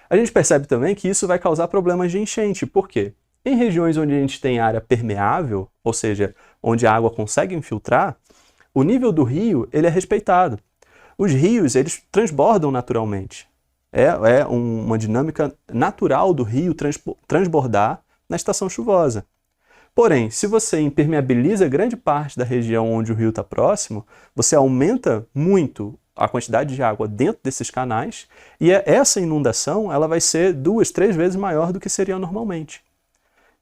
A gente percebe também que isso vai causar problemas de enchente. Por quê? Em regiões onde a gente tem área permeável, ou seja, onde a água consegue infiltrar, o nível do rio ele é respeitado. Os rios eles transbordam naturalmente. É uma dinâmica natural do rio transbordar na estação chuvosa. Porém, se você impermeabiliza grande parte da região onde o rio está próximo, você aumenta muito a quantidade de água dentro desses canais e essa inundação ela vai ser 2, 3 vezes maior do que seria normalmente.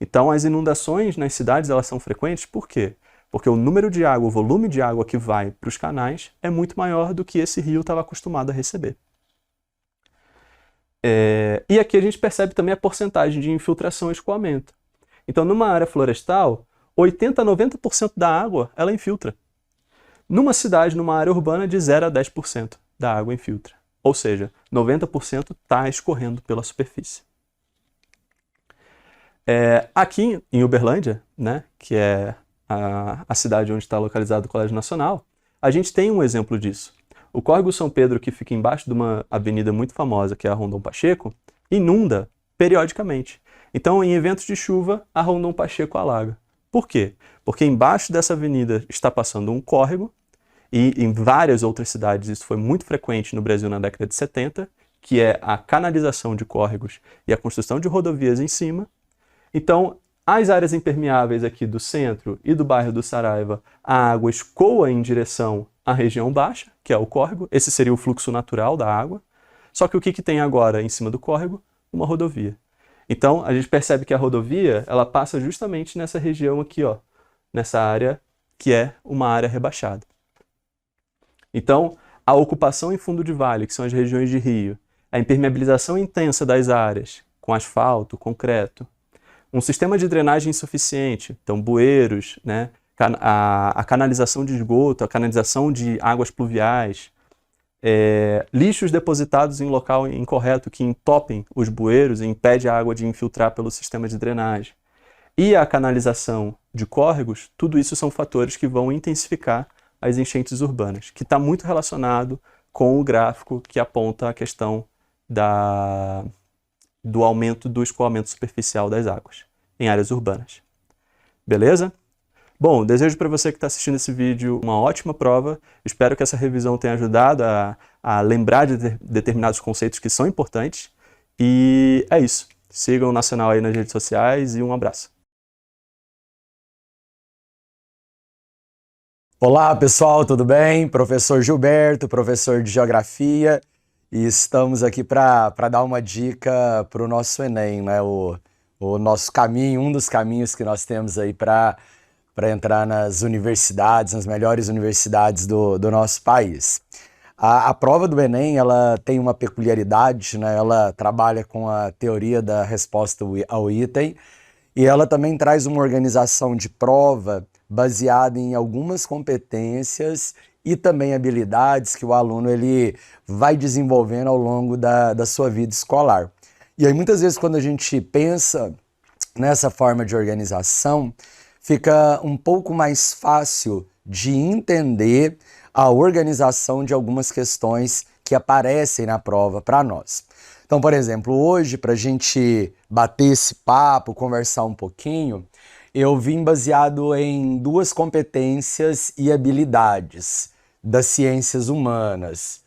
Então, as inundações nas cidades elas são frequentes, por quê? Porque o número de água, o volume de água que vai para os canais é muito maior do que esse rio estava acostumado a receber. E aqui a gente percebe também a porcentagem de infiltração e escoamento. Então, numa área florestal, 80 a 90% da água ela infiltra. Numa cidade, numa área urbana, de 0 a 10% da água infiltra. Ou seja, 90% está escorrendo pela superfície. Aqui em Uberlândia, né, que é a cidade onde está localizado o Colégio Nacional, a gente tem um exemplo disso. O córrego São Pedro, que fica embaixo de uma avenida muito famosa, que é a Rondon Pacheco, inunda periodicamente. Então, em eventos de chuva, a Rondon Pacheco alaga. Por quê? Porque embaixo dessa avenida está passando um córrego, e em várias outras cidades isso foi muito frequente no Brasil na década de 70, que é a canalização de córregos e a construção de rodovias em cima. Então, as áreas impermeáveis aqui do centro e do bairro do Saraiva, a água escoa em direção à região baixa, que é o córrego. Esse seria o fluxo natural da água. Só que o que tem agora em cima do córrego? Uma rodovia. Então, a gente percebe que a rodovia ela passa justamente nessa região aqui, ó, nessa área que é uma área rebaixada. Então, a ocupação em fundo de vale, que são as regiões de rio, a impermeabilização intensa das áreas, com asfalto, concreto, um sistema de drenagem insuficiente, então bueiros, né, a canalização de esgoto, a canalização de águas pluviais, lixos depositados em local incorreto que entopem os bueiros e impede a água de infiltrar pelo sistema de drenagem. e a canalização de córregos, tudo isso são fatores que vão intensificar as enchentes urbanas, que está muito relacionado com o gráfico que aponta a questão do aumento do escoamento superficial das águas em áreas urbanas. Beleza? Bom, desejo para você que está assistindo esse vídeo uma ótima prova. Espero que essa revisão tenha ajudado a lembrar de determinados conceitos que são importantes. E é isso. Sigam o Nacional aí nas redes sociais e um abraço. Olá pessoal, tudo bem? Professor Gilberto, professor de Geografia, e estamos aqui para dar uma dica para o nosso Enem, né? O nosso caminho, um dos caminhos que nós temos aí para entrar nas universidades, nas melhores universidades do nosso país. A prova do Enem, ela tem uma peculiaridade, né? Ela trabalha com a teoria da resposta ao item, e ela também traz uma organização de prova baseada em algumas competências e também habilidades que o aluno ele vai desenvolvendo ao longo da sua vida escolar. E aí muitas vezes quando a gente pensa nessa forma de organização, fica um pouco mais fácil de entender a organização de algumas questões que aparecem na prova para nós. Então, por exemplo, hoje, para a gente bater esse papo, conversar um pouquinho, eu vim baseado em duas competências e habilidades das ciências humanas.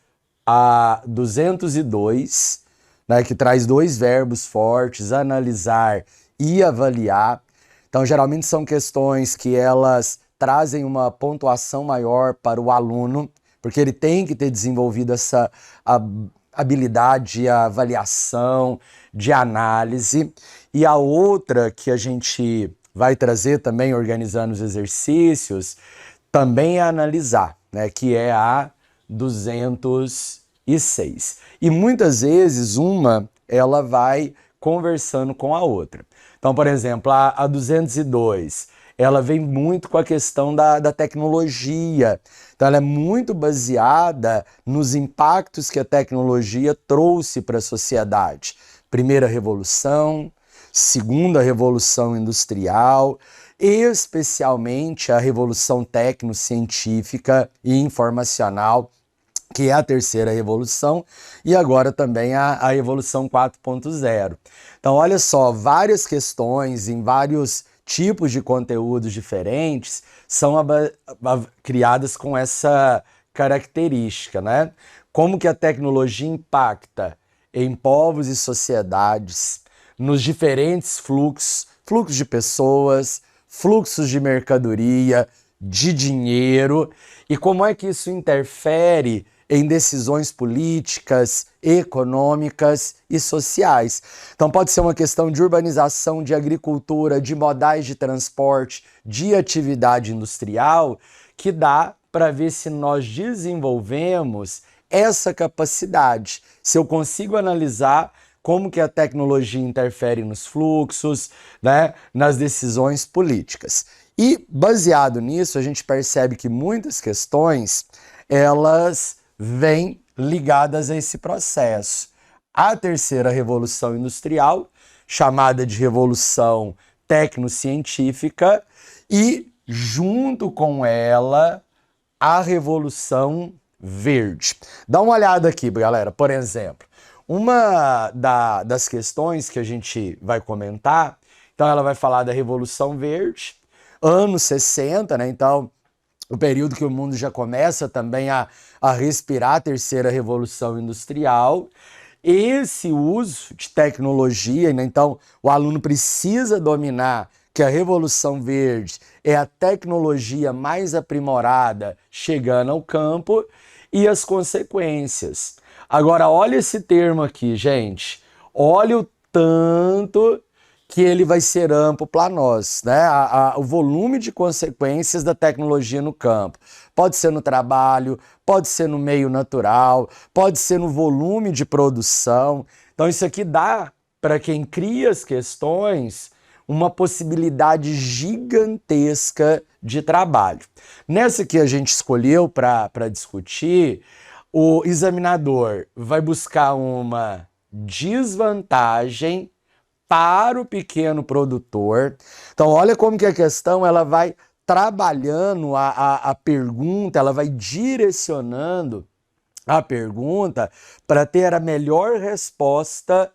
A 202, né, que traz dois verbos fortes, analisar e avaliar. Então, geralmente são questões que elas trazem uma pontuação maior para o aluno, porque ele tem que ter desenvolvido essa habilidade de avaliação, de análise. E a outra que a gente vai trazer também, organizando os exercícios, também é analisar, né, que é a 206. E muitas vezes ela vai conversando com a outra. Então, por exemplo, a 202, ela vem muito com a questão da tecnologia. Então, ela é muito baseada nos impactos que a tecnologia trouxe para a sociedade. Primeira revolução, segunda revolução industrial, especialmente a revolução tecnocientífica e informacional, que é a terceira revolução, e agora também a revolução 4.0. Então, olha só, várias questões em vários tipos de conteúdos diferentes são criadas com essa característica, né? Como que a tecnologia impacta em povos e sociedades, nos diferentes fluxos de pessoas, fluxos de mercadoria, de dinheiro, e como é que isso interfere em decisões políticas, econômicas e sociais. Então pode ser uma questão de urbanização, de agricultura, de modais de transporte, de atividade industrial, que dá para ver se nós desenvolvemos essa capacidade, se eu consigo analisar como que a tecnologia interfere nos fluxos, né, nas decisões políticas. E baseado nisso, a gente percebe que muitas questões, elas vêm ligadas a esse processo. A terceira revolução industrial, chamada de revolução tecnocientífica, e junto com ela, a revolução verde. Dá uma olhada aqui, galera, por exemplo. Uma das questões que a gente vai comentar, então ela vai falar da Revolução Verde, anos 60, né? Então, o período que o mundo já começa também a respirar a terceira revolução industrial. Esse uso de tecnologia, né? Então, o aluno precisa dominar que a Revolução Verde é a tecnologia mais aprimorada chegando ao campo e as consequências. Agora, olha esse termo aqui, gente. Olha o tanto que ele vai ser amplo para nós, né? O volume de consequências da tecnologia no campo. Pode ser no trabalho, pode ser no meio natural, pode ser no volume de produção. Então, isso aqui dá para quem cria as questões uma possibilidade gigantesca de trabalho. Nessa que a gente escolheu para discutir, o examinador vai buscar uma desvantagem para o pequeno produtor. Então, olha como que a questão ela vai trabalhando a pergunta, ela vai direcionando a pergunta para ter a melhor resposta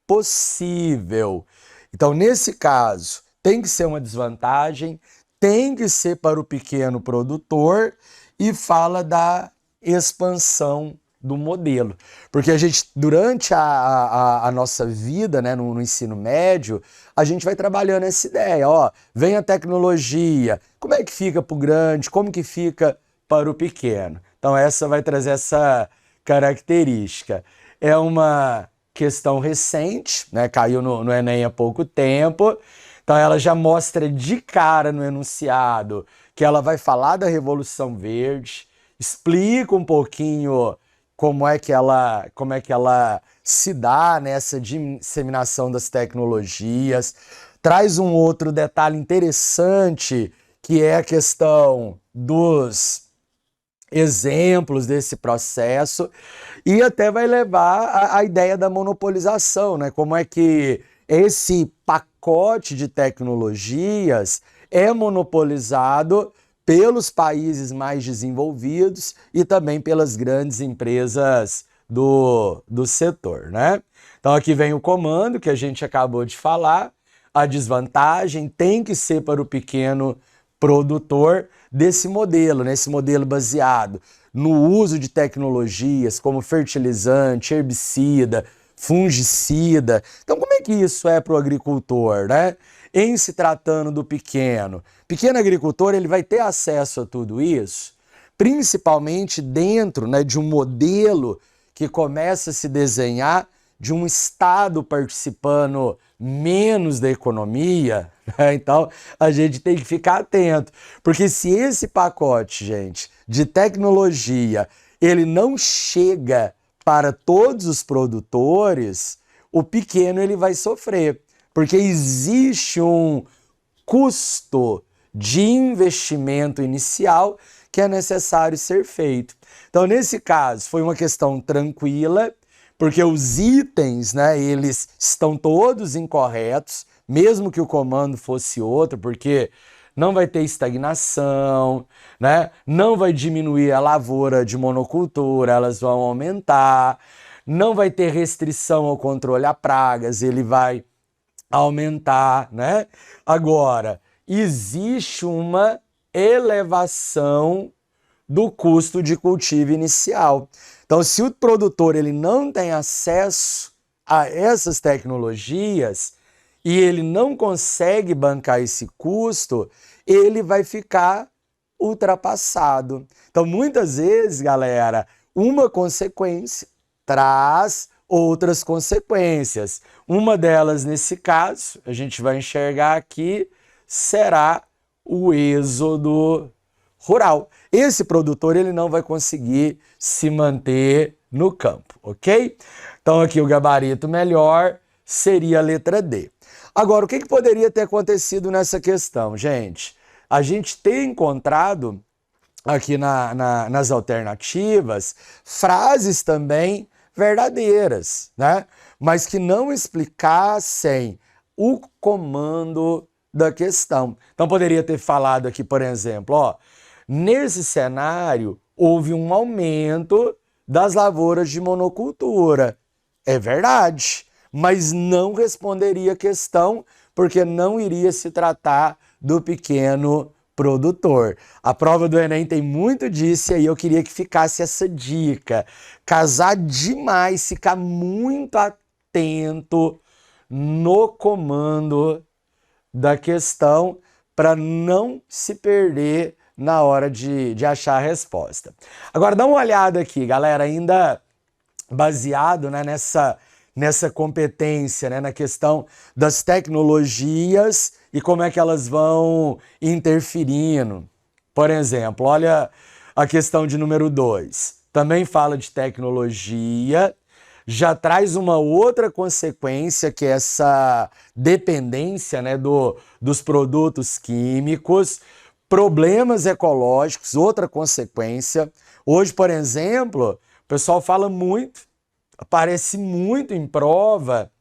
possível. Então, nesse caso, tem que ser uma desvantagem, tem que ser para o pequeno produtor e fala da expansão do modelo. Porque a gente, durante a nossa vida, né, no ensino médio, a gente vai trabalhando essa ideia, ó, vem a tecnologia, como é que fica para o grande, como que fica para o pequeno? Então essa vai trazer essa característica. É uma questão recente, né, caiu no Enem há pouco tempo, então ela já mostra de cara no enunciado que ela vai falar da Revolução Verde, explica um pouquinho como é que ela se dá nessa disseminação das tecnologias, traz um outro detalhe interessante, que é a questão dos exemplos desse processo, e até vai levar a ideia da monopolização, né? Como é que esse pacote de tecnologias é monopolizado pelos países mais desenvolvidos e também pelas grandes empresas do setor, né? Então aqui vem o comando que a gente acabou de falar. A desvantagem tem que ser para o pequeno produtor desse modelo, nesse modelo baseado no uso de tecnologias como fertilizante, herbicida, fungicida. Então como é que isso é para o agricultor, né? Em se tratando do pequeno agricultor, ele vai ter acesso a tudo isso, principalmente dentro, né, de um modelo que começa a se desenhar de um Estado participando menos da economia, né? Então a gente tem que ficar atento, porque se esse pacote, gente, de tecnologia, ele não chega para todos os produtores, o pequeno ele vai sofrer, porque existe um custo de investimento inicial que é necessário ser feito. Então, nesse caso, foi uma questão tranquila, porque os itens, né, eles estão todos incorretos, mesmo que o comando fosse outro, porque não vai ter estagnação, né? Não vai diminuir a lavoura de monocultura, elas vão aumentar, não vai ter restrição ao controle a pragas, ele vai aumentar, né? Agora, existe uma elevação do custo de cultivo inicial. Então, se o produtor ele não tem acesso a essas tecnologias e ele não consegue bancar esse custo, ele vai ficar ultrapassado. Então, muitas vezes, galera, uma consequência traz outras consequências. Uma delas, nesse caso, a gente vai enxergar aqui, será o êxodo rural. Esse produtor ele não vai conseguir se manter no campo, ok? Então aqui o gabarito melhor seria a letra D. Agora, o que poderia ter acontecido nessa questão, gente? A gente tem encontrado aqui nas alternativas frases também verdadeiras, né? Mas que não explicassem o comando da questão. Então poderia ter falado aqui, por exemplo, ó, nesse cenário houve um aumento das lavouras de monocultura. É verdade, mas não responderia a questão porque não iria se tratar do pequeno produtor. A prova do Enem tem muito disso e aí eu queria que ficasse essa dica. Casar demais, ficar muito atento no comando da questão para não se perder na hora de achar a resposta. Agora dá uma olhada aqui, galera, ainda baseado, né, nessa competência, né, na questão das tecnologias e como é que elas vão interferindo. Por exemplo, olha a questão de número 2. Também fala de tecnologia, já traz uma outra consequência, que é essa dependência, né, dos produtos químicos, problemas ecológicos, outra consequência. Hoje, por exemplo, o pessoal fala muito, aparece muito em prova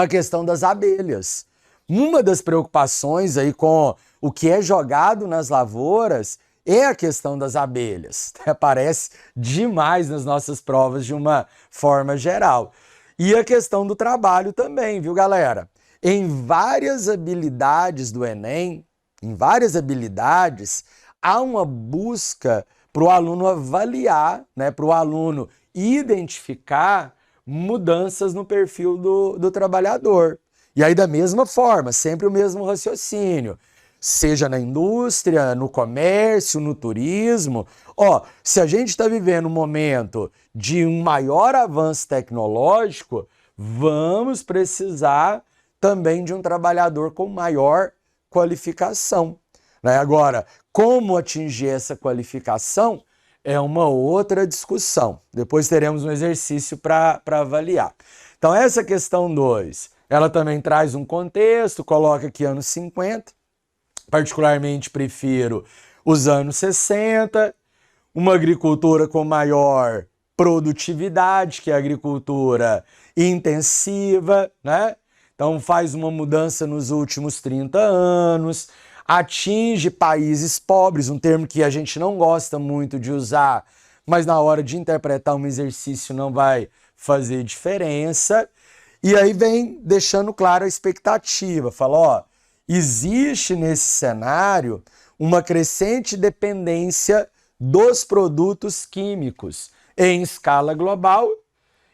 a questão das abelhas. Uma das preocupações aí com o que é jogado nas lavouras é a questão das abelhas. Aparece demais nas nossas provas de uma forma geral. E a questão do trabalho também, viu, galera? Em várias habilidades do Enem, em várias habilidades, há uma busca para o aluno avaliar, né, para o aluno identificar mudanças no perfil do trabalhador. E aí, da mesma forma, sempre o mesmo raciocínio. Seja na indústria, no comércio, no turismo. Ó, se a gente está vivendo um momento de um maior avanço tecnológico, vamos precisar também de um trabalhador com maior qualificação, né? Agora, como atingir essa qualificação é uma outra discussão. Depois teremos um exercício para avaliar. Então, essa questão 2, ela também traz um contexto, coloca aqui anos 50, particularmente prefiro os anos 60, uma agricultura com maior produtividade, que é a agricultura intensiva, né? Então faz uma mudança nos últimos 30 anos, atinge países pobres, um termo que a gente não gosta muito de usar, mas na hora de interpretar um exercício não vai fazer diferença. E aí vem deixando claro a expectativa, fala, ó, existe nesse cenário uma crescente dependência dos produtos químicos em escala global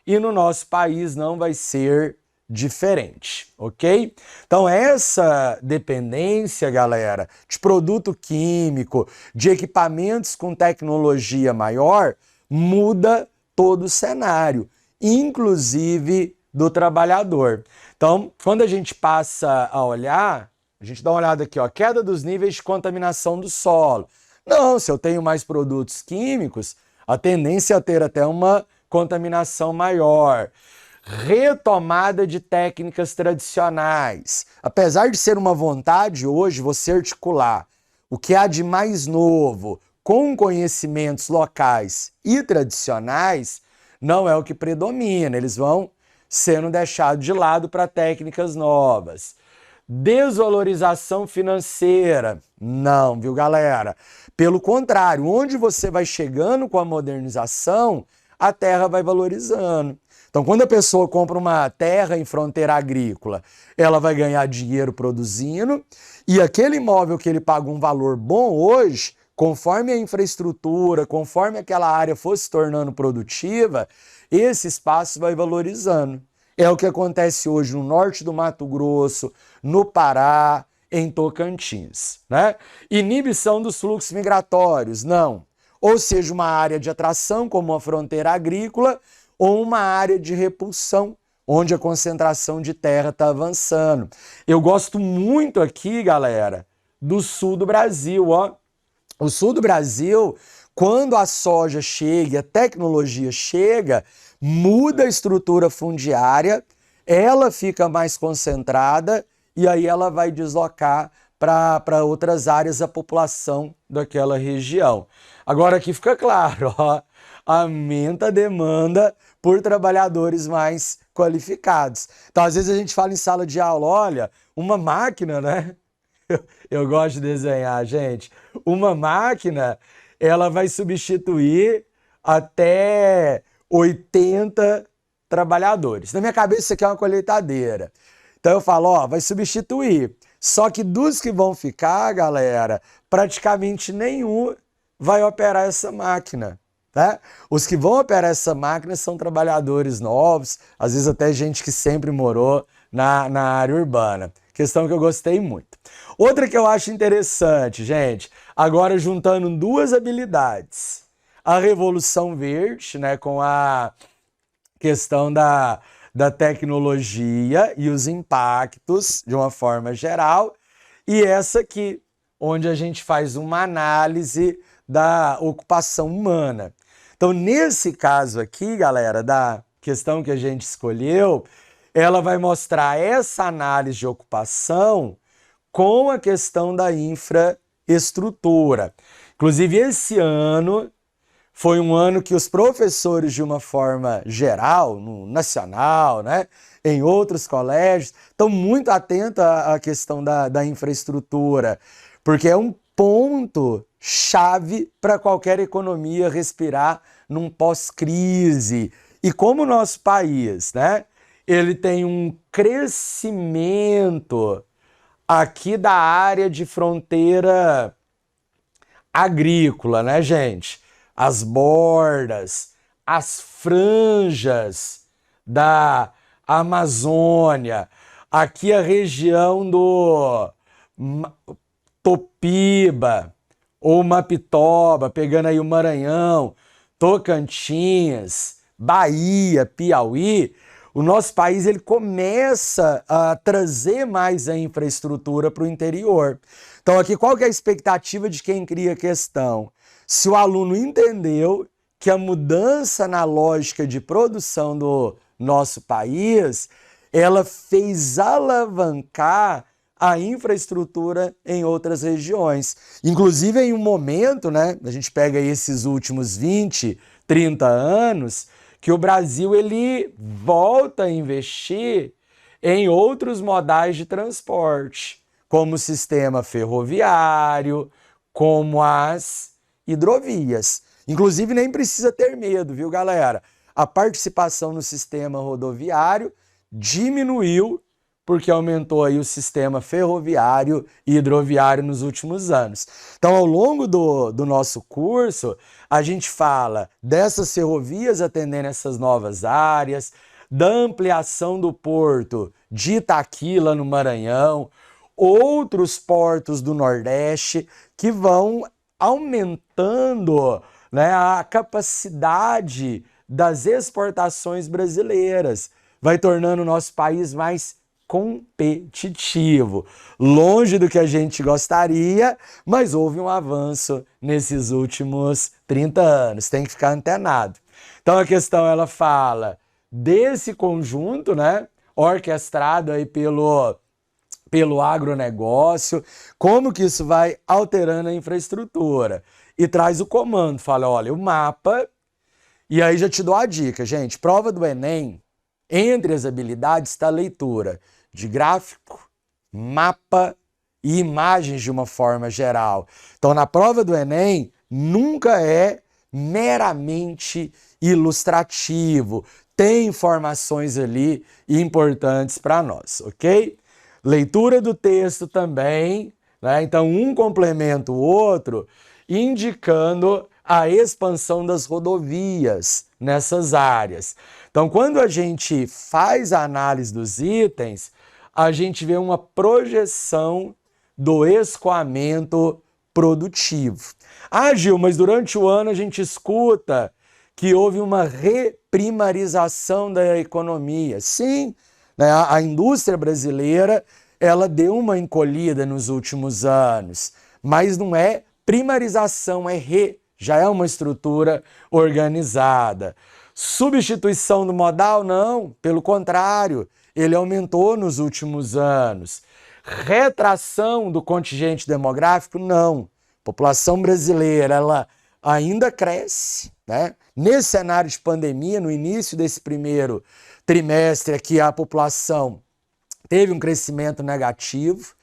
e no nosso país não vai ser diferente, ok? Então essa dependência, galera, de produto químico, de equipamentos com tecnologia maior, muda todo o cenário, inclusive do trabalhador. Então, quando a gente passa a olhar, a gente dá uma olhada aqui, ó, queda dos níveis de contaminação do solo. Não, se eu tenho mais produtos químicos, a tendência é ter até uma contaminação maior. Retomada de técnicas tradicionais. Apesar de ser uma vontade hoje você articular o que há de mais novo com conhecimentos locais e tradicionais, não é o que predomina. Eles vão sendo deixados de lado para técnicas novas. Desvalorização financeira. Não, viu, galera? Pelo contrário, onde você vai chegando com a modernização, a terra vai valorizando. Então, quando a pessoa compra uma terra em fronteira agrícola, ela vai ganhar dinheiro produzindo e aquele imóvel que ele paga um valor bom hoje, conforme a infraestrutura, conforme aquela área for se tornando produtiva, esse espaço vai valorizando. É o que acontece hoje no norte do Mato Grosso, no Pará, em Tocantins, né? Inibição dos fluxos migratórios, não. Ou seja, uma área de atração, como uma fronteira agrícola, ou uma área de repulsão, onde a concentração de terra está avançando. Eu gosto muito aqui, galera, do sul do Brasil, ó. O sul do Brasil, quando a soja chega, a tecnologia chega, muda a estrutura fundiária, ela fica mais concentrada e aí ela vai deslocar para outras áreas da população daquela região. Agora aqui fica claro, ó, aumenta a demanda por trabalhadores mais qualificados. Então, às vezes a gente fala em sala de aula, olha, uma máquina, né? Eu gosto de desenhar, gente. Uma máquina, ela vai substituir até 80 trabalhadores. Na minha cabeça, isso aqui é uma colheitadeira. Então eu falo, ó, vai substituir. Só que dos que vão ficar, galera, praticamente nenhum vai operar essa máquina. Tá? Os que vão operar essa máquina são trabalhadores novos, às vezes até gente que sempre morou na área urbana. Questão que eu gostei muito. Outra que eu acho interessante, gente, agora juntando duas habilidades. A Revolução Verde, né, com a questão da tecnologia e os impactos de uma forma geral, e essa aqui, onde a gente faz uma análise da ocupação humana. Então, nesse caso aqui, galera, da questão que a gente escolheu, ela vai mostrar essa análise de ocupação com a questão da infraestrutura. Inclusive, esse ano foi um ano que os professores, de uma forma geral, no nacional, né, em outros colégios, estão muito atentos à questão da infraestrutura, porque é um ponto chave para qualquer economia respirar num pós-crise. E como o nosso país, né, ele tem um crescimento aqui da área de fronteira agrícola, né, gente? As bordas, as franjas da Amazônia, aqui a região do Topiba ou Mapitoba, pegando aí o Maranhão, Tocantins, Bahia, Piauí, o nosso país ele começa a trazer mais a infraestrutura para o interior. Então aqui qual que é a expectativa de quem cria a questão? Se o aluno entendeu que a mudança na lógica de produção do nosso país, ela fez alavancar a infraestrutura em outras regiões. Inclusive em um momento, né, a gente pega aí esses últimos 20, 30 anos, que o Brasil ele volta a investir em outros modais de transporte, como o sistema ferroviário, como as hidrovias. Inclusive nem precisa ter medo, viu, galera? A participação no sistema rodoviário diminuiu porque aumentou aí o sistema ferroviário e hidroviário nos últimos anos. Então, ao longo do nosso curso, a gente fala dessas ferrovias atendendo essas novas áreas, da ampliação do porto de Itaqui, lá no Maranhão, outros portos do Nordeste que vão aumentando, né, a capacidade das exportações brasileiras, vai tornando o nosso país mais competitivo, longe do que a gente gostaria, mas houve um avanço nesses últimos 30 anos, tem que ficar antenado. Então a questão ela fala desse conjunto, né, orquestrado aí pelo agronegócio, como que isso vai alterando a infraestrutura e traz o comando, fala, olha, o mapa, e aí já te dou a dica, gente, prova do Enem, entre as habilidades está a leitura de gráfico, mapa e imagens de uma forma geral. Então, na prova do Enem, nunca é meramente ilustrativo. Tem informações ali importantes para nós, ok? Leitura do texto também, né? Então, um complementa o outro, indicando a expansão das rodovias nessas áreas. Então, quando a gente faz a análise dos itens, a gente vê uma projeção do escoamento produtivo. Ah, Gil, mas durante o ano a gente escuta que houve uma reprimarização da economia. Sim, né? A indústria brasileira ela deu uma encolhida nos últimos anos, mas não é primarização, já é uma estrutura organizada. Substituição do modal? Não, pelo contrário, ele aumentou nos últimos anos. Retração do contingente demográfico? Não. A população brasileira, ela ainda cresce, né? Nesse cenário de pandemia, no início desse primeiro trimestre aqui, a população teve um crescimento negativo,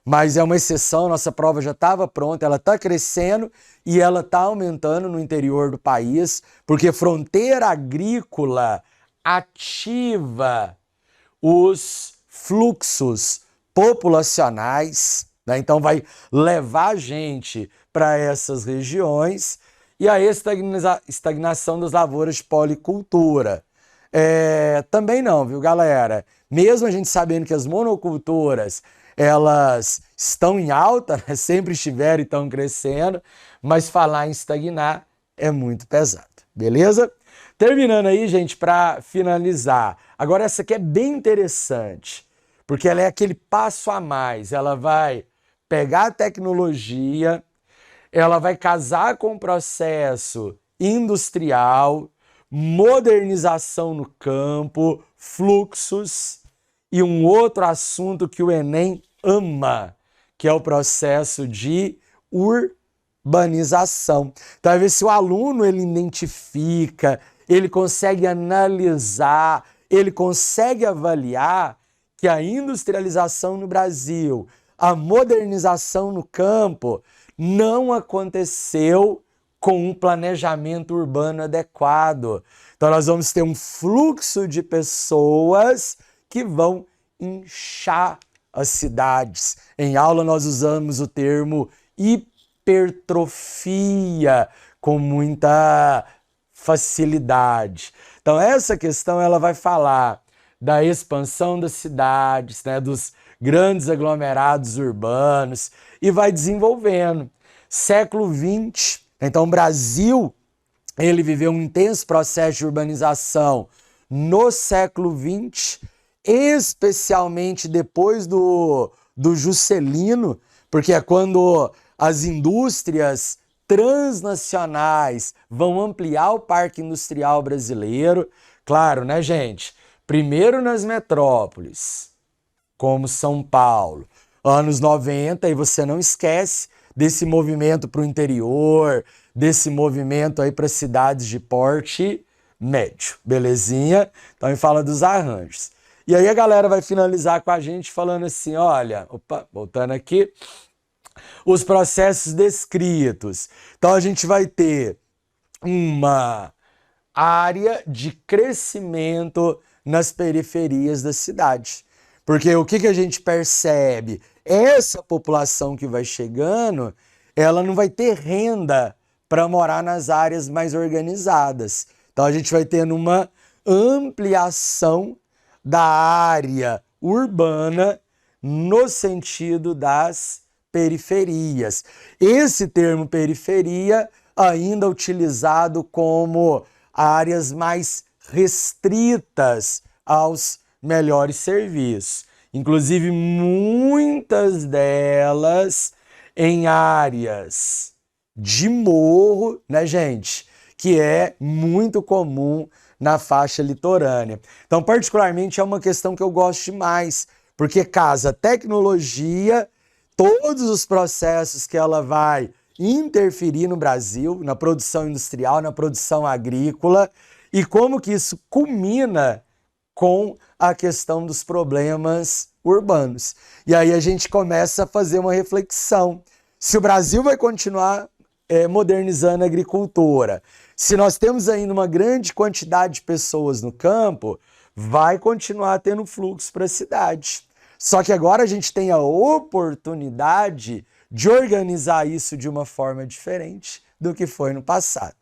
mas é uma exceção, nossa prova já estava pronta, ela está crescendo e ela está aumentando no interior do país, porque fronteira agrícola ativa os fluxos populacionais, né? Então vai levar gente para essas regiões e a estagnação das lavouras de policultura. Também não, viu, galera? Mesmo a gente sabendo que as monoculturas elas estão em alta, né? Sempre estiveram e estão crescendo, mas falar em estagnar é muito pesado, beleza? Terminando aí, gente, para finalizar. Agora essa aqui é bem interessante, porque ela é aquele passo a mais. Ela vai pegar a tecnologia, ela vai casar com o processo industrial, modernização no campo, fluxos e um outro assunto que o Enem ama, que é o processo de urbanização. Então, às vezes, se o aluno ele identifica, ele consegue analisar, ele consegue avaliar que a industrialização no Brasil, a modernização no campo, não aconteceu com um planejamento urbano adequado. Então, nós vamos ter um fluxo de pessoas que vão inchar as cidades. Em aula, nós usamos o termo hipertrofia com muita facilidade. Então, essa questão ela vai falar da expansão das cidades, né, dos grandes aglomerados urbanos e vai desenvolvendo. Século XX, então o Brasil ele viveu um intenso processo de urbanização no século XX, especialmente depois do Juscelino, porque é quando as indústrias transnacionais vão ampliar o parque industrial brasileiro. Claro, né, gente? Primeiro nas metrópoles, como São Paulo, anos 90, e você não esquece desse movimento para o interior, desse movimento aí para cidades de porte médio, belezinha? Então, ele fala dos arranjos. E aí a galera vai finalizar com a gente falando assim, olha, opa, voltando aqui, os processos descritos. Então, a gente vai ter uma área de crescimento nas periferias da cidade. Porque o que a gente percebe? Essa população que vai chegando, ela não vai ter renda para morar nas áreas mais organizadas. Então a gente vai tendo uma ampliação da área urbana no sentido das periferias. Esse termo periferia ainda utilizado como áreas mais restritas aos melhores serviços. Inclusive, muitas delas em áreas de morro, né, gente? Que é muito comum na faixa litorânea. Então, particularmente, é uma questão que eu gosto demais, porque casa tecnologia, todos os processos que ela vai interferir no Brasil, na produção industrial, na produção agrícola, e como que isso culmina com a questão dos problemas urbanos. E aí a gente começa a fazer uma reflexão. Se o Brasil vai continuar modernizando a agricultura, se nós temos ainda uma grande quantidade de pessoas no campo, vai continuar tendo fluxo para a cidade. Só que agora a gente tem a oportunidade de organizar isso de uma forma diferente do que foi no passado.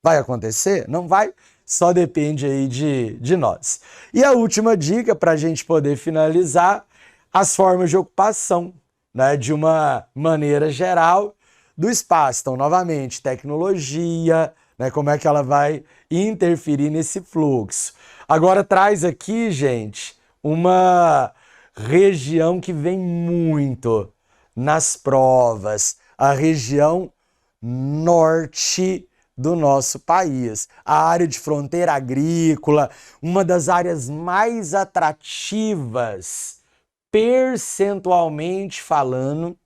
Vai acontecer? Não vai? Só depende aí de nós. E a última dica para a gente poder finalizar, as formas de ocupação, né, de uma maneira geral do espaço. Então, novamente, tecnologia, né, como é que ela vai interferir nesse fluxo. Agora traz aqui, gente, uma região que vem muito nas provas, a região norte do nosso país. A área de fronteira agrícola, uma das áreas mais atrativas, percentualmente falando.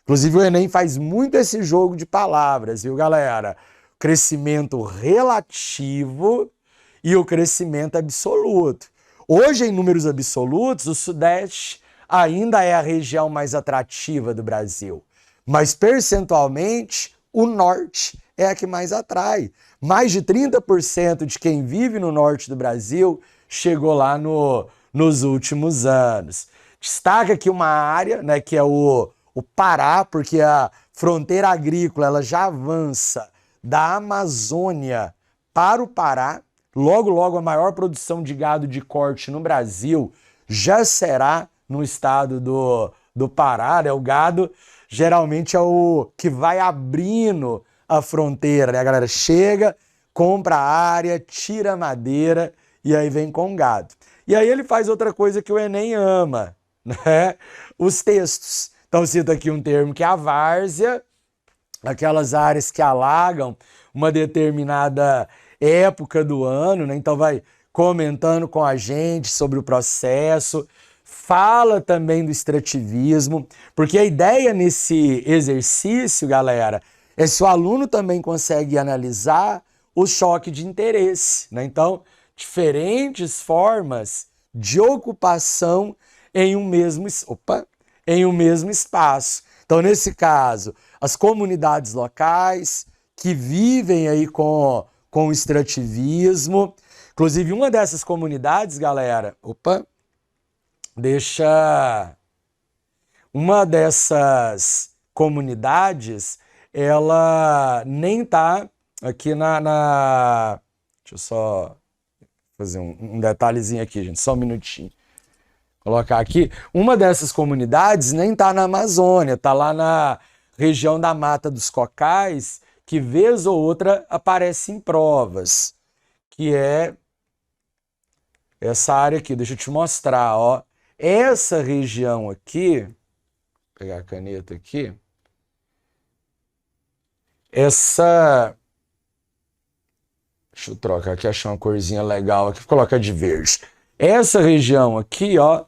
Inclusive o Enem faz muito esse jogo de palavras, viu, galera? Crescimento relativo e o crescimento absoluto. Hoje, em números absolutos, o Sudeste ainda é a região mais atrativa do Brasil. Mas percentualmente, o Norte é a que mais atrai. Mais de 30% de quem vive no Norte do Brasil chegou lá nos últimos anos. Destaca aqui uma área, né, que é o Pará, porque a fronteira agrícola ela já avança da Amazônia para o Pará. Logo, logo, a maior produção de gado de corte no Brasil já será no estado do Pará, né? O gado geralmente é o que vai abrindo a fronteira, né? A galera chega, compra a área, tira a madeira e aí vem com gado. E aí ele faz outra coisa que o Enem ama, né? Os textos. Então cita aqui um termo que é a várzea, aquelas áreas que alagam uma determinada época do ano, né? Então vai comentando com a gente sobre o processo, fala também do extrativismo, porque a ideia nesse exercício, galera, é se o aluno também consegue analisar o choque de interesse, né? Então, diferentes formas de ocupação em um mesmo espaço. Então, nesse caso, as comunidades locais que vivem aí com o extrativismo. Inclusive, uma dessas comunidades, galera, uma dessas comunidades, ela nem tá aqui deixa eu só fazer um detalhezinho aqui, gente, só um minutinho. Colocar aqui. Uma dessas comunidades nem tá na Amazônia, tá lá na região da Mata dos Cocais, que vez ou outra aparece em provas, que é essa área aqui. Deixa eu te mostrar, ó. Essa região aqui, vou pegar a caneta aqui, deixa eu trocar aqui, achar uma corzinha legal aqui, vou colocar de verde. Essa região aqui, ó,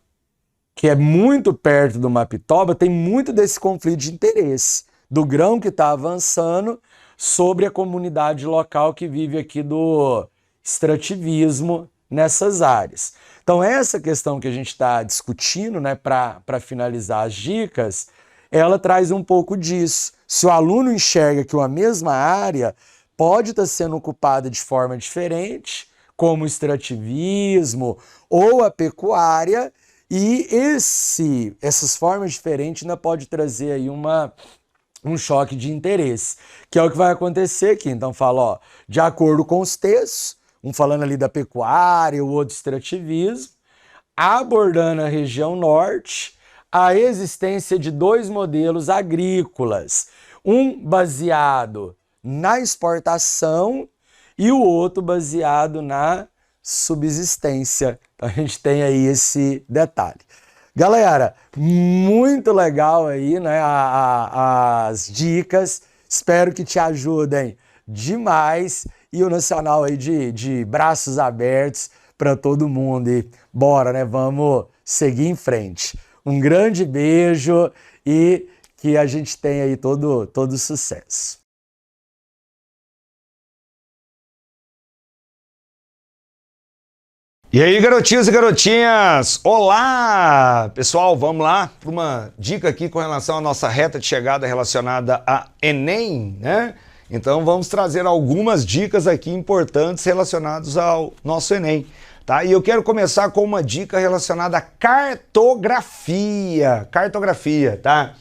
que é muito perto do Mapitoba, tem muito desse conflito de interesse do grão que está avançando sobre a comunidade local que vive aqui do extrativismo nessas áreas. Então, essa questão que a gente está discutindo, né, para finalizar as dicas, ela traz um pouco disso. Se o aluno enxerga que uma mesma área pode estar sendo ocupada de forma diferente, como o extrativismo ou a pecuária, e essas formas diferentes ainda pode trazer aí um choque de interesse, que é o que vai acontecer aqui. Então fala, ó, de acordo com os textos, um falando ali da pecuária, o outro extrativismo, abordando a região norte, a existência de dois modelos agrícolas, um baseado na exportação e o outro baseado na subsistência. Então a gente tem aí esse detalhe. Galera, muito legal aí, né, as dicas, espero que te ajudem demais e o Nacional aí de braços abertos para todo mundo. E bora, né, vamos seguir em frente. Um grande beijo e que a gente tenha aí todo sucesso. E aí, garotinhos e garotinhas! Olá! Pessoal, vamos lá para uma dica aqui com relação à nossa reta de chegada relacionada a Enem, né? Então vamos trazer algumas dicas aqui importantes relacionadas ao nosso Enem, tá? E eu quero começar com uma dica relacionada à cartografia. Cartografia, tá?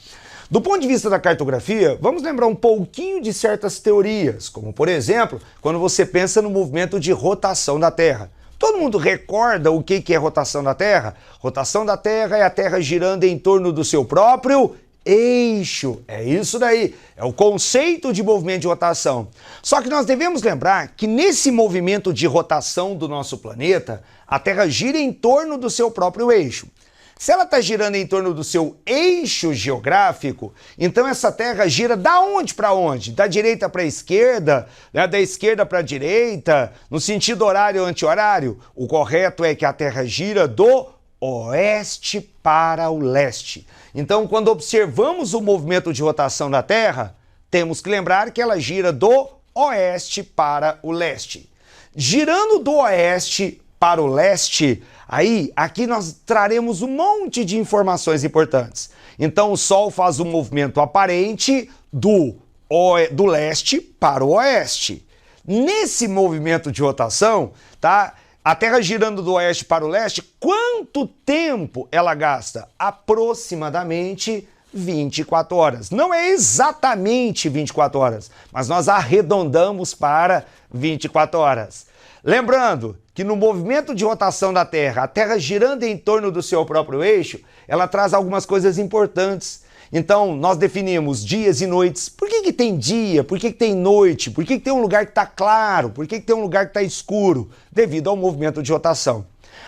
Do ponto de vista da cartografia, vamos lembrar um pouquinho de certas teorias, como por exemplo, quando você pensa no movimento de rotação da Terra. Todo mundo recorda o que é rotação da Terra? Rotação da Terra é a Terra girando em torno do seu próprio eixo. É isso daí. É o conceito de movimento de rotação. Só que nós devemos lembrar que nesse movimento de rotação do nosso planeta, a Terra gira em torno do seu próprio eixo. Se ela está girando em torno do seu eixo geográfico, então essa Terra gira da onde para onde? Da direita para a esquerda, né? Da esquerda para a direita, no sentido horário ou anti-horário? O correto é que a Terra gira do oeste para o leste. Então, quando observamos o movimento de rotação da Terra, temos que lembrar que ela gira do oeste para o leste. Girando do oeste para o leste, aí, aqui nós traremos um monte de informações importantes. Então, o Sol faz um movimento aparente do leste para o oeste. Nesse movimento de rotação, tá? A Terra girando do oeste para o leste, quanto tempo ela gasta? Aproximadamente 24 horas. Não é exatamente 24 horas, mas nós arredondamos para 24 horas. Lembrando que no movimento de rotação da Terra, a Terra girando em torno do seu próprio eixo, ela traz algumas coisas importantes. Então, nós definimos dias e noites. Por que tem dia? Por que tem noite? Por que tem um lugar que está claro? Por que tem um lugar que está escuro? Devido ao movimento de rotação.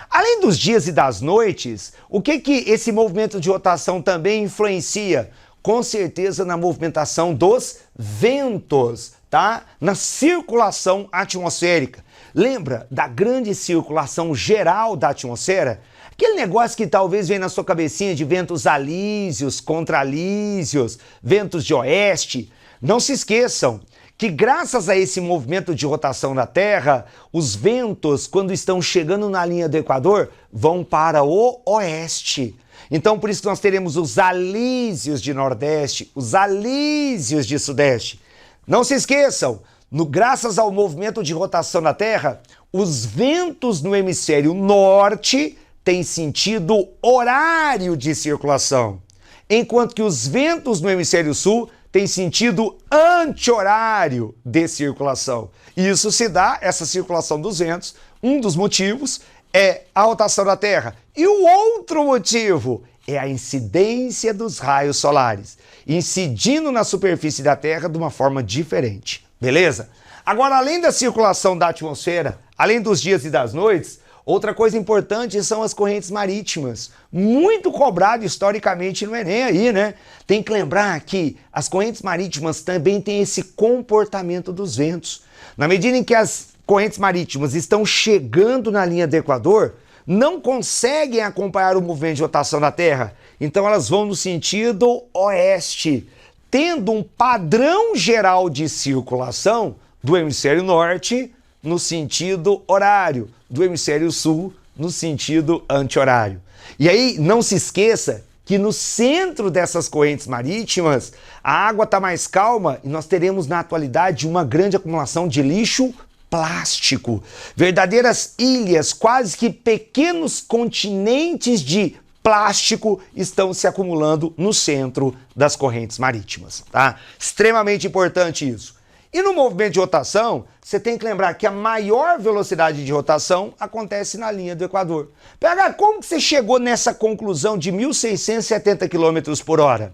Além dos dias e das noites, o que esse movimento de rotação também influencia? Com certeza na movimentação dos ventos, tá? Na circulação atmosférica. Lembra da grande circulação geral da atmosfera? Aquele negócio que talvez venha na sua cabecinha de ventos alísios, contralísios, ventos de oeste. Não se esqueçam que graças a esse movimento de rotação da Terra, os ventos, quando estão chegando na linha do Equador, vão para o oeste. Então, por isso que nós teremos os alísios de Nordeste, os alísios de Sudeste. Não se esqueçam, graças ao movimento de rotação da Terra, os ventos no hemisfério norte têm sentido horário de circulação, enquanto que os ventos no hemisfério sul têm sentido anti-horário de circulação. E isso se dá, essa circulação dos ventos, um dos motivos é a rotação da Terra. E o outro motivo é a incidência dos raios solares, incidindo na superfície da Terra de uma forma diferente. Beleza? Agora, além da circulação da atmosfera, além dos dias e das noites, outra coisa importante são as correntes marítimas, muito cobrado historicamente no Enem aí, né? Tem que lembrar que as correntes marítimas também têm esse comportamento dos ventos. Na medida em que as correntes marítimas estão chegando na linha do Equador, não conseguem acompanhar o movimento de rotação da Terra, então elas vão no sentido oeste, tendo um padrão geral de circulação do hemisfério norte no sentido horário, do hemisfério sul no sentido anti-horário. E aí, não se esqueça que no centro dessas correntes marítimas, a água está mais calma e nós teremos na atualidade uma grande acumulação de lixo plástico. Verdadeiras ilhas, quase que pequenos continentes de plástico estão se acumulando no centro das correntes marítimas, tá? Extremamente importante isso. E no movimento de rotação, você tem que lembrar que a maior velocidade de rotação acontece na linha do Equador. Pega, como que você chegou nessa conclusão de 1.670 km por hora?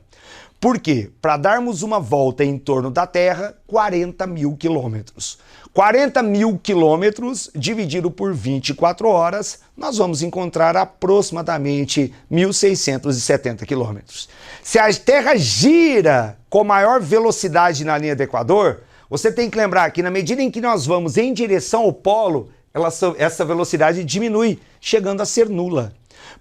Por quê? Para darmos uma volta em torno da Terra, 40 mil quilômetros. 40 mil quilômetros dividido por 24 horas, nós vamos encontrar aproximadamente 1.670 quilômetros. Se a Terra gira com maior velocidade na linha do Equador, você tem que lembrar que na medida em que nós vamos em direção ao polo, essa velocidade diminui, chegando a ser nula.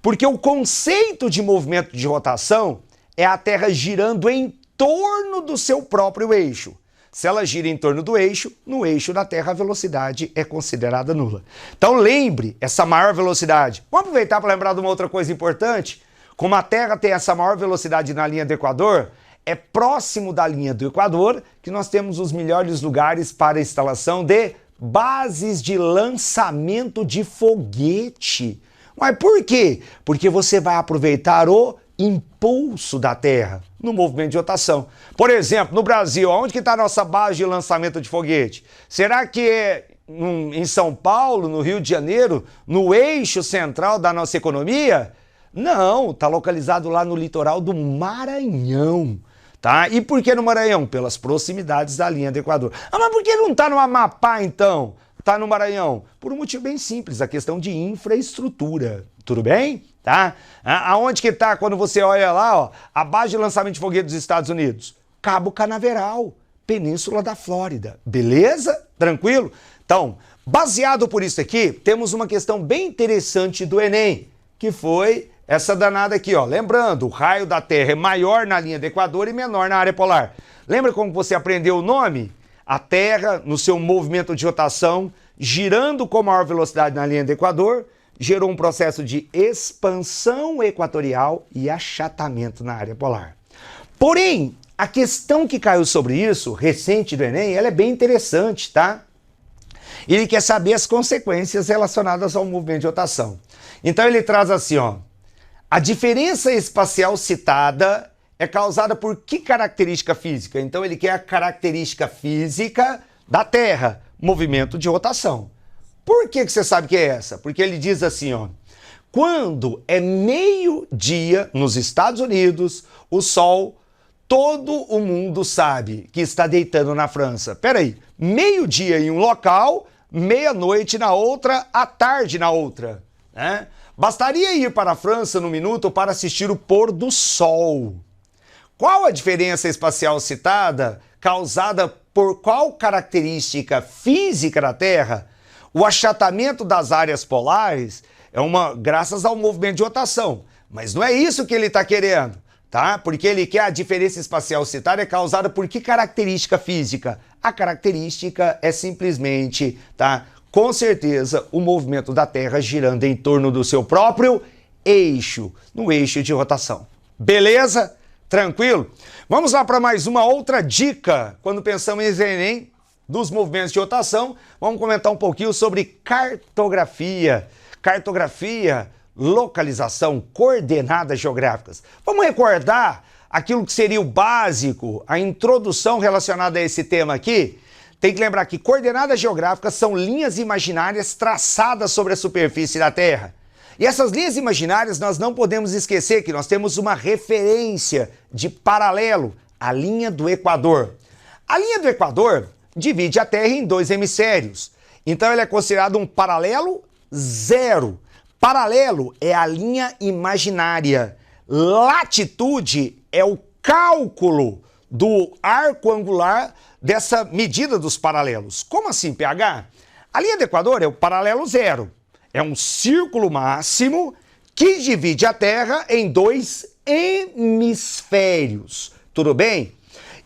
Porque o conceito de movimento de rotação é a Terra girando em torno do seu próprio eixo. Se ela gira em torno do eixo, no eixo da Terra a velocidade é considerada nula. Então lembre essa maior velocidade. Vamos aproveitar para lembrar de uma outra coisa importante? Como a Terra tem essa maior velocidade na linha do Equador, é próximo da linha do Equador que nós temos os melhores lugares para a instalação de bases de lançamento de foguete. Mas por quê? Porque você vai aproveitar o impulso da Terra no movimento de rotação. Por exemplo, no Brasil, onde que está a nossa base de lançamento de foguete? Será que é em São Paulo, no Rio de Janeiro, no eixo central da nossa economia? Não, está localizado lá no litoral do Maranhão. Tá? E por que no Maranhão? Pelas proximidades da linha do Equador. Ah, mas por que não está no Amapá, então? Está no Maranhão? Por um motivo bem simples, a questão de infraestrutura. Tudo bem? Tá? Aonde que está quando você olha lá, ó, a base de lançamento de foguete dos Estados Unidos? Cabo Canaveral, Península da Flórida. Beleza? Tranquilo? Então, baseado por isso aqui, temos uma questão bem interessante do Enem, que foi essa danada aqui, ó. Lembrando, o raio da Terra é maior na linha do Equador e menor na área polar. Lembra como você aprendeu o nome? A Terra, no seu movimento de rotação, girando com maior velocidade na linha do Equador, gerou um processo de expansão equatorial e achatamento na área polar. Porém, a questão que caiu sobre isso, recente do Enem, ela é bem interessante, tá? Ele quer saber as consequências relacionadas ao movimento de rotação. Então ele traz assim, ó. A diferença espacial citada é causada por que característica física? Então ele quer a característica física da Terra, movimento de rotação. Por que você sabe que é essa? Porque ele diz assim, ó. Quando é meio-dia nos Estados Unidos, o Sol, todo o mundo sabe que está deitando na França. Peraí, meio-dia em um local, meia-noite na outra, à tarde na outra, né? Bastaria ir para a França no minuto para assistir o pôr do sol. Qual a diferença espacial citada, causada por qual característica física da Terra? O achatamento das áreas polares é graças ao movimento de rotação. Mas não é isso que ele está querendo. tá? Porque ele quer a diferença espacial citada é causada por que característica física? A característica é simplesmente, tá? Com certeza, o movimento da Terra girando em torno do seu próprio eixo, no eixo de rotação. Beleza? Tranquilo? Vamos lá para mais uma outra dica. Quando pensamos em Enem, dos movimentos de rotação, vamos comentar um pouquinho sobre cartografia. Cartografia, localização, coordenadas geográficas. Vamos recordar aquilo que seria o básico, a introdução relacionada a esse tema aqui? Tem que lembrar que coordenadas geográficas são linhas imaginárias traçadas sobre a superfície da Terra. E essas linhas imaginárias nós não podemos esquecer que nós temos uma referência de paralelo, a linha do Equador. A linha do Equador divide a Terra em dois hemisférios. Então ele é considerado um paralelo zero. Paralelo é a linha imaginária. Latitude é o cálculo do arco angular dessa medida dos paralelos. Como assim, PH? A linha do Equador é o paralelo zero. É um círculo máximo que divide a Terra em dois hemisférios. Tudo bem?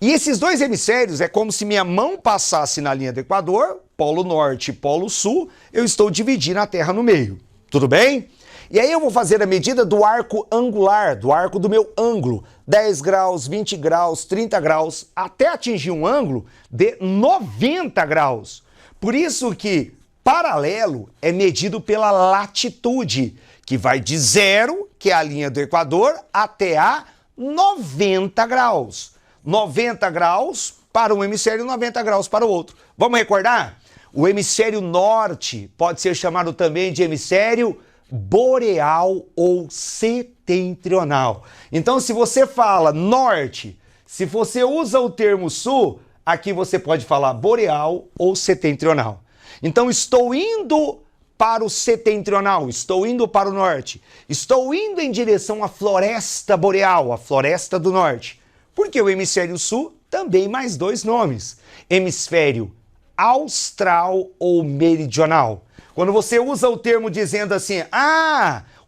E esses dois hemisférios é como se minha mão passasse na linha do Equador, polo norte e polo sul, eu estou dividindo a Terra no meio. Tudo bem? E aí eu vou fazer a medida do arco angular, do arco do meu ângulo, 10 graus, 20 graus, 30 graus, até atingir um ângulo de 90 graus. Por isso que paralelo é medido pela latitude, que vai de zero, que é a linha do Equador, até a 90 graus. 90 graus para um hemisfério e 90 graus para o outro. Vamos recordar? O hemisfério norte pode ser chamado também de hemisfério boreal ou setentrional. Então, se você fala norte, se você usa o termo sul, aqui você pode falar boreal ou setentrional. Então, estou indo para o setentrional, estou indo para o norte, estou indo em direção à floresta boreal, a floresta do norte. Porque o hemisfério sul também mais dois nomes, hemisfério austral ou meridional. Quando você usa o termo dizendo assim,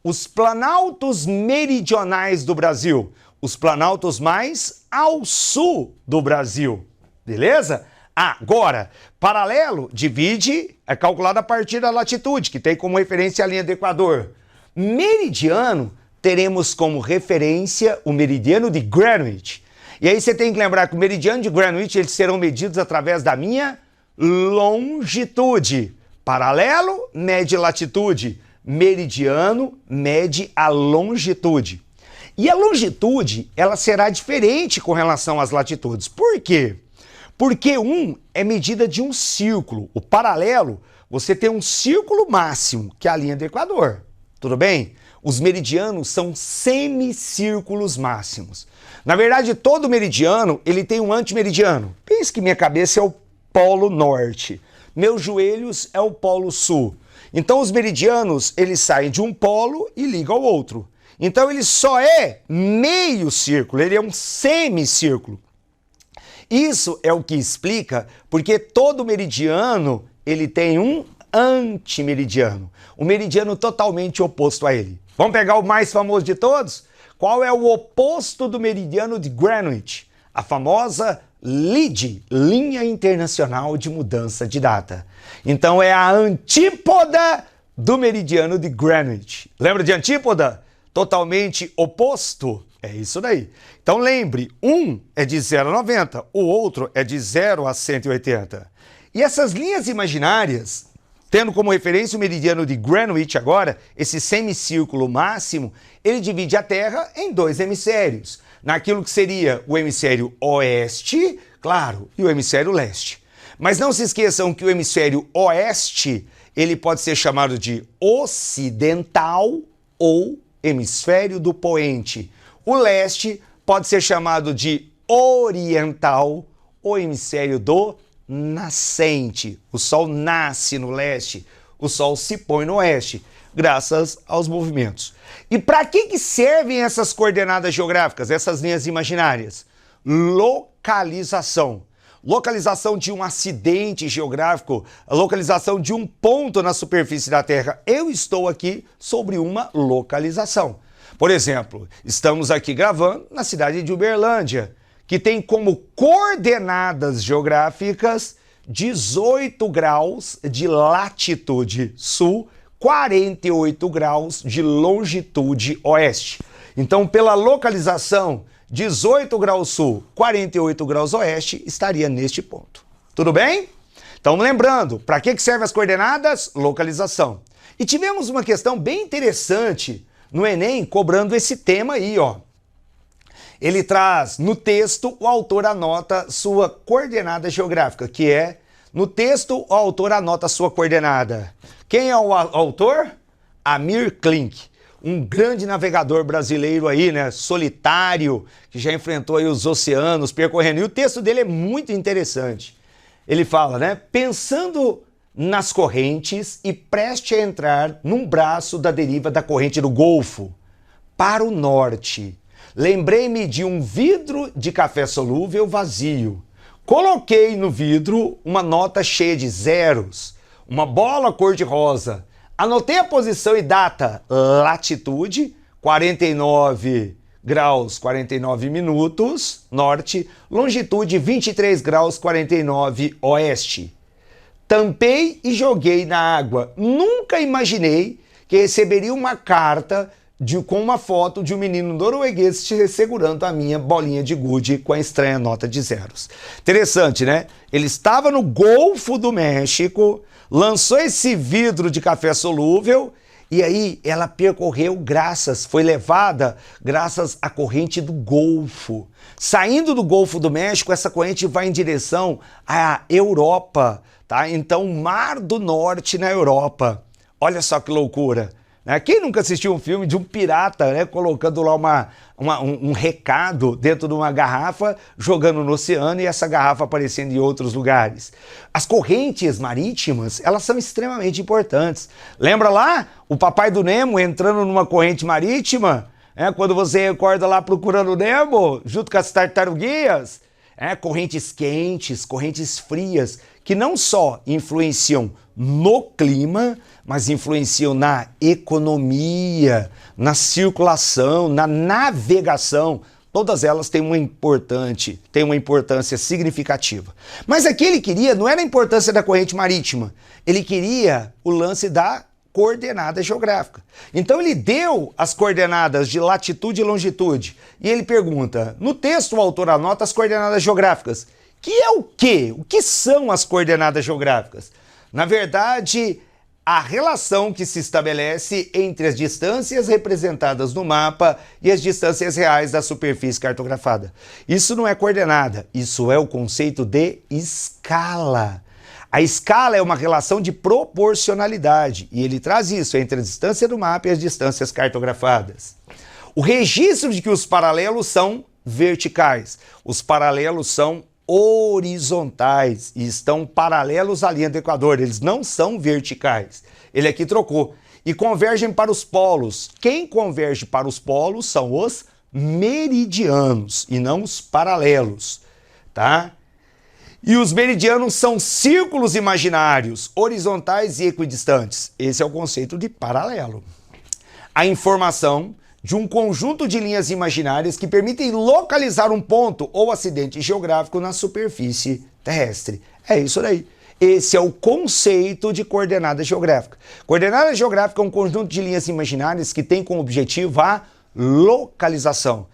os planaltos meridionais do Brasil, os planaltos mais ao sul do Brasil, beleza? Agora, paralelo divide, é calculado a partir da latitude, que tem como referência a linha do Equador. Meridiano, teremos como referência o meridiano de Greenwich. E aí você tem que lembrar que o meridiano de Greenwich, eles serão medidos através da minha longitude. Paralelo mede latitude, meridiano mede a longitude. E a longitude, ela será diferente com relação às latitudes. Por quê? Porque um é medida de um círculo. O paralelo, você tem um círculo máximo, que é a linha do Equador. Tudo bem? Os meridianos são semicírculos máximos. Na verdade, todo meridiano, ele tem um antimeridiano. Pense que minha cabeça é o polo norte. Meus joelhos é o polo sul. Então os meridianos, eles saem de um polo e ligam ao outro. Então ele só é meio círculo, ele é um semicírculo. Isso é o que explica porque todo meridiano, ele tem um antimeridiano. Um meridiano totalmente oposto a ele. Vamos pegar o mais famoso de todos? Qual é o oposto do meridiano de Greenwich? A famosa LID, Linha Internacional de Mudança de Data. Então é a antípoda do meridiano de Greenwich. Lembra de antípoda? Totalmente oposto? É isso daí. Então lembre, um é de 0 a 90, o outro é de 0 a 180. E essas linhas imaginárias, tendo como referência o meridiano de Greenwich agora, esse semicírculo máximo, ele divide a Terra em dois hemisférios. Naquilo que seria o hemisfério oeste, claro, e o hemisfério leste. Mas não se esqueçam que o hemisfério oeste, ele pode ser chamado de ocidental ou hemisfério do poente. O leste pode ser chamado de oriental ou hemisfério do nascente. O Sol nasce no leste, o Sol se põe no oeste, graças aos movimentos. E para que servem essas coordenadas geográficas, essas linhas imaginárias? Localização. Localização de um acidente geográfico, localização de um ponto na superfície da Terra. Eu estou aqui sobre uma localização. Por exemplo, estamos aqui gravando na cidade de Uberlândia, que tem como coordenadas geográficas 18 graus de latitude sul, 48 graus de longitude oeste. Então, pela localização, 18 graus sul, 48 graus oeste estaria neste ponto. Tudo bem? Então, lembrando, para que servem as coordenadas? Localização. E tivemos uma questão bem interessante no Enem, cobrando esse tema aí, ó. Ele traz no texto, o autor anota sua coordenada geográfica, que é, no texto, o autor anota sua coordenada. Quem é o autor? Amir Klink, um grande navegador brasileiro aí, né, solitário, que já enfrentou aí os oceanos, percorrendo. E o texto dele é muito interessante. Ele fala, né, pensando nas correntes e preste a entrar num braço da deriva da corrente do Golfo, para o norte. Lembrei-me de um vidro de café solúvel vazio. Coloquei no vidro uma nota cheia de zeros, uma bola cor-de-rosa. Anotei a posição e data, latitude, 49 graus 49 minutos, norte, longitude 23 graus 49 oeste. Tampei e joguei na água. Nunca imaginei que receberia uma carta com uma foto de um menino norueguês segurando a minha bolinha de gude com a estranha nota de zeros. Interessante, né? Ele estava no Golfo do México, lançou esse vidro de café solúvel e aí ela percorreu foi levada graças à corrente do Golfo. Saindo do Golfo do México, essa corrente vai em direção à Europa, tá? Então, Mar do Norte na Europa. Olha só que loucura. Quem nunca assistiu um filme de um pirata, né, colocando lá um recado dentro de uma garrafa, jogando no oceano e essa garrafa aparecendo em outros lugares? As correntes marítimas, elas são extremamente importantes. Lembra lá o Papai do Nemo entrando numa corrente marítima? Quando você acorda lá procurando o Nemo, junto com as tartaruguinhas? Correntes quentes, correntes frias, que não só influenciam no clima, mas influenciam na economia, na circulação, na navegação. Todas elas têm uma importância significativa. Mas aqui ele queria, não era a importância da corrente marítima, ele queria o lance da coordenada geográfica. Então ele deu as coordenadas de latitude e longitude. E ele pergunta, no texto o autor anota as coordenadas geográficas. Que é o quê? O que são as coordenadas geográficas? Na verdade, a relação que se estabelece entre as distâncias representadas no mapa e as distâncias reais da superfície cartografada. Isso não é coordenada, isso é o conceito de escala. A escala é uma relação de proporcionalidade e ele traz isso entre a distância do mapa e as distâncias cartografadas. O registro de que os paralelos são verticais, os paralelos são horizontais e estão paralelos à linha do Equador, eles não são verticais. Ele aqui trocou. E convergem para os polos. Quem converge para os polos são os meridianos e não os paralelos, tá? E os meridianos são círculos imaginários, horizontais e equidistantes. Esse é o conceito de paralelo. A informação de um conjunto de linhas imaginárias que permitem localizar um ponto ou acidente geográfico na superfície terrestre. É isso daí. Esse é o conceito de coordenada geográfica. Coordenada geográfica é um conjunto de linhas imaginárias que tem como objetivo a localização.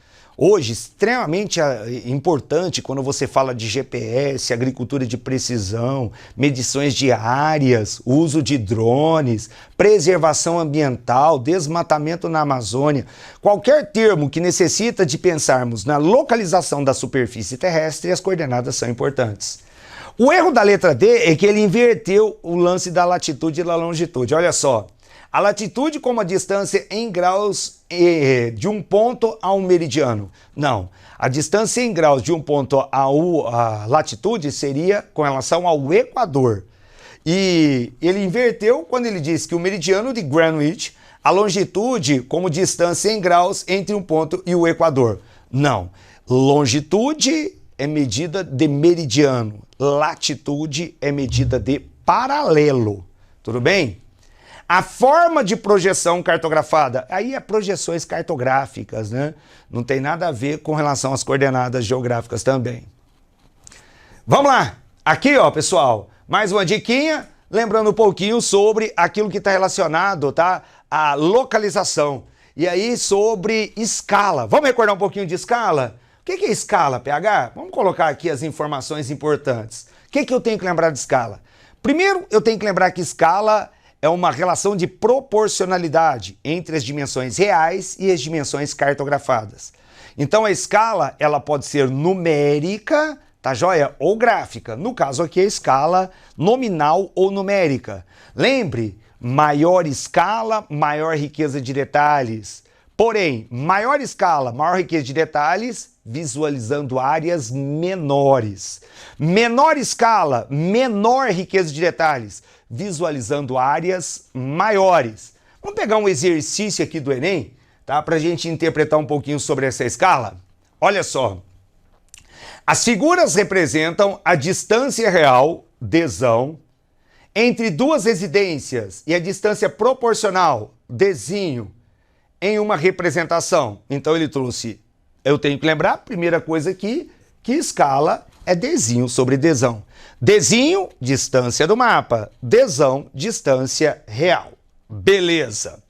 Hoje, extremamente importante quando você fala de GPS, agricultura de precisão, medições de áreas, uso de drones, preservação ambiental, desmatamento na Amazônia. Qualquer termo que necessita de pensarmos na localização da superfície terrestre, as coordenadas são importantes. O erro da letra D é que ele inverteu o lance da latitude e da longitude. Olha só. A latitude como a distância em graus de um ponto a um meridiano. Não, a distância em graus de um ponto a latitude seria com relação ao Equador. E ele inverteu quando ele disse que o meridiano de Greenwich, a longitude como distância em graus entre um ponto e o Equador. Não, longitude é medida de meridiano, latitude é medida de paralelo. Tudo bem? A forma de projeção cartografada, aí é projeções cartográficas, né? Não tem nada a ver com relação às coordenadas geográficas também. Vamos lá! Aqui, ó, pessoal, mais uma diquinha, lembrando um pouquinho sobre aquilo que está relacionado, tá? A localização. E aí sobre escala. Vamos recordar um pouquinho de escala? O que é escala, PH? Vamos colocar aqui as informações importantes. O que eu tenho que lembrar de escala? Primeiro, eu tenho que lembrar que escala é uma relação de proporcionalidade entre as dimensões reais e as dimensões cartografadas. Então a escala, ela pode ser numérica, tá joia? Ou gráfica. No caso aqui, a escala nominal ou numérica. Lembre, maior escala, maior riqueza de detalhes. Porém, maior escala, maior riqueza de detalhes, visualizando áreas menores. Menor escala, menor riqueza de detalhes, visualizando áreas maiores. Vamos pegar um exercício aqui do Enem, tá? Para a gente interpretar um pouquinho sobre essa escala. Olha só. As figuras representam a distância real, Dzão, entre duas residências e a distância proporcional, Dzinho, em uma representação. Então ele trouxe, eu tenho que lembrar, primeira coisa aqui, que escala é Dzinho sobre Dzão. Dzinho, distância do mapa. Dzão, distância real. Beleza.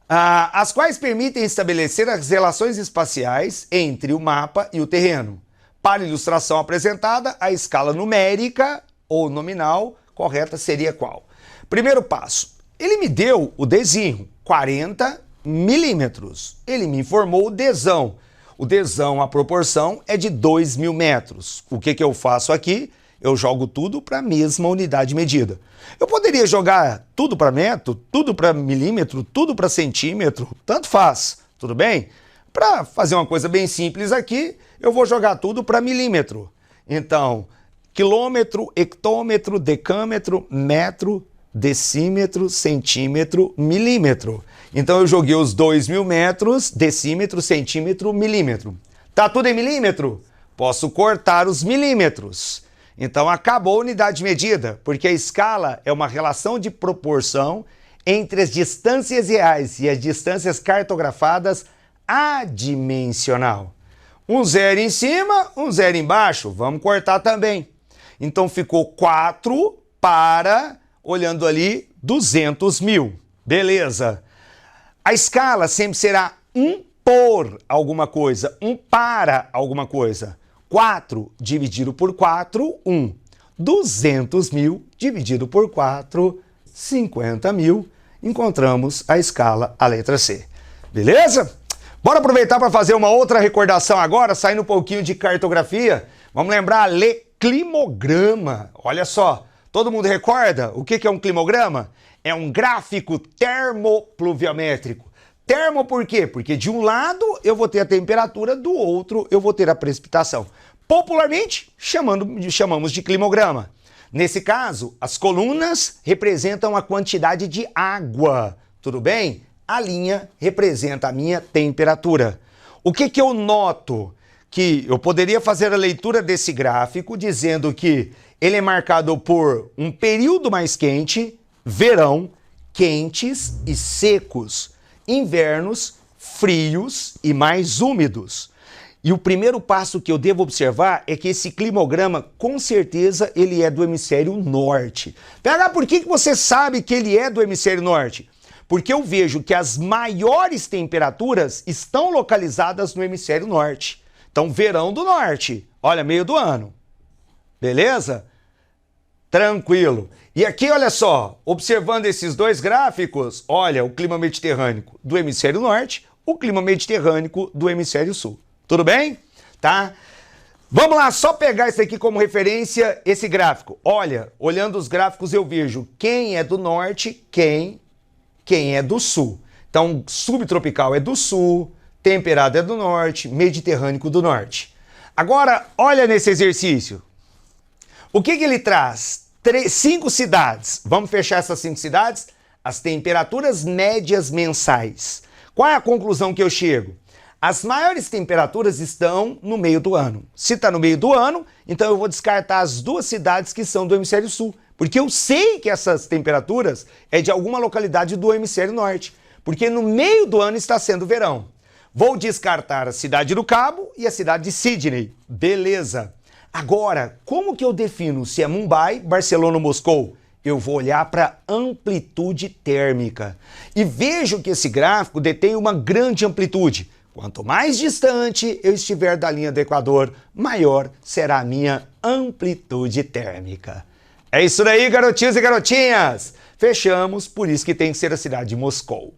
As quais permitem estabelecer as relações espaciais entre o mapa e o terreno. Para a ilustração apresentada, a escala numérica ou nominal correta seria qual? Primeiro passo, ele me deu o Dzinho, 40 milímetros. Ele me informou o Dzão. O Dzão, a proporção é de 2.000 metros. O que eu faço aqui? Eu jogo tudo para a mesma unidade de medida. Eu poderia jogar tudo para metro, tudo para milímetro, tudo para centímetro, tanto faz, tudo bem? Para fazer uma coisa bem simples aqui, eu vou jogar tudo para milímetro. Então, quilômetro, hectômetro, decâmetro, metro, decímetro, centímetro, milímetro. Então eu joguei os 2.000 metros, decímetro, centímetro, milímetro. Tá tudo em milímetro? Posso cortar os milímetros. Então acabou a unidade de medida, porque a escala é uma relação de proporção entre as distâncias reais e as distâncias cartografadas adimensional. Um zero em cima, um zero embaixo. Vamos cortar também. Então ficou 4 para, olhando ali, 200.000. Beleza. A escala sempre será 1 por alguma coisa, 1 para alguma coisa. 4 dividido por 4, 1. 200.000 dividido por 4, 50.000. Encontramos a escala, a letra C. Beleza? Bora aproveitar para fazer uma outra recordação agora, saindo um pouquinho de cartografia. Vamos lembrar, ler climograma. Olha só, todo mundo recorda o que é um climograma? É um gráfico termopluviométrico. Termo por quê? Porque de um lado eu vou ter a temperatura, do outro eu vou ter a precipitação. Popularmente, chamamos de climograma. Nesse caso, as colunas representam a quantidade de água, tudo bem? A linha representa a minha temperatura. O que eu noto? Que eu poderia fazer a leitura desse gráfico dizendo que ele é marcado por um período mais quente, verão, quentes e secos, invernos, frios e mais úmidos. E o primeiro passo que eu devo observar é que esse climograma, com certeza, ele é do hemisfério norte. PH, por que você sabe que ele é do hemisfério norte? Porque eu vejo que as maiores temperaturas estão localizadas no hemisfério norte. Então, verão do norte, olha, meio do ano. Beleza? Tranquilo. E aqui, olha só, observando esses dois gráficos, olha, o clima mediterrâneo do hemisfério norte, o clima mediterrâneo do hemisfério sul. Tudo bem? Tá? Vamos lá, só pegar isso aqui como referência, esse gráfico. Olha, olhando os gráficos eu vejo quem é do norte, quem é do sul. Então, subtropical é do sul, temperado é do norte, mediterrâneo do norte. Agora, olha nesse exercício. O que ele traz? 5 cidades. Vamos fechar essas 5 cidades? As temperaturas médias mensais. Qual é a conclusão que eu chego? As maiores temperaturas estão no meio do ano. Se está no meio do ano, então eu vou descartar as 2 cidades que são do hemisfério sul, Porque eu sei que essas temperaturas é de alguma localidade do hemisfério norte, porque no meio do ano está sendo verão. Vou descartar a cidade do Cabo e a cidade de Sydney. Beleza. Agora, como que eu defino se é Mumbai, Barcelona ou Moscou? Eu vou olhar para amplitude térmica. E vejo que esse gráfico detém uma grande amplitude. Quanto mais distante eu estiver da linha do Equador, maior será a minha amplitude térmica. É isso daí, garotinhos e garotinhas! Fechamos, por isso que tem que ser a cidade de Moscou.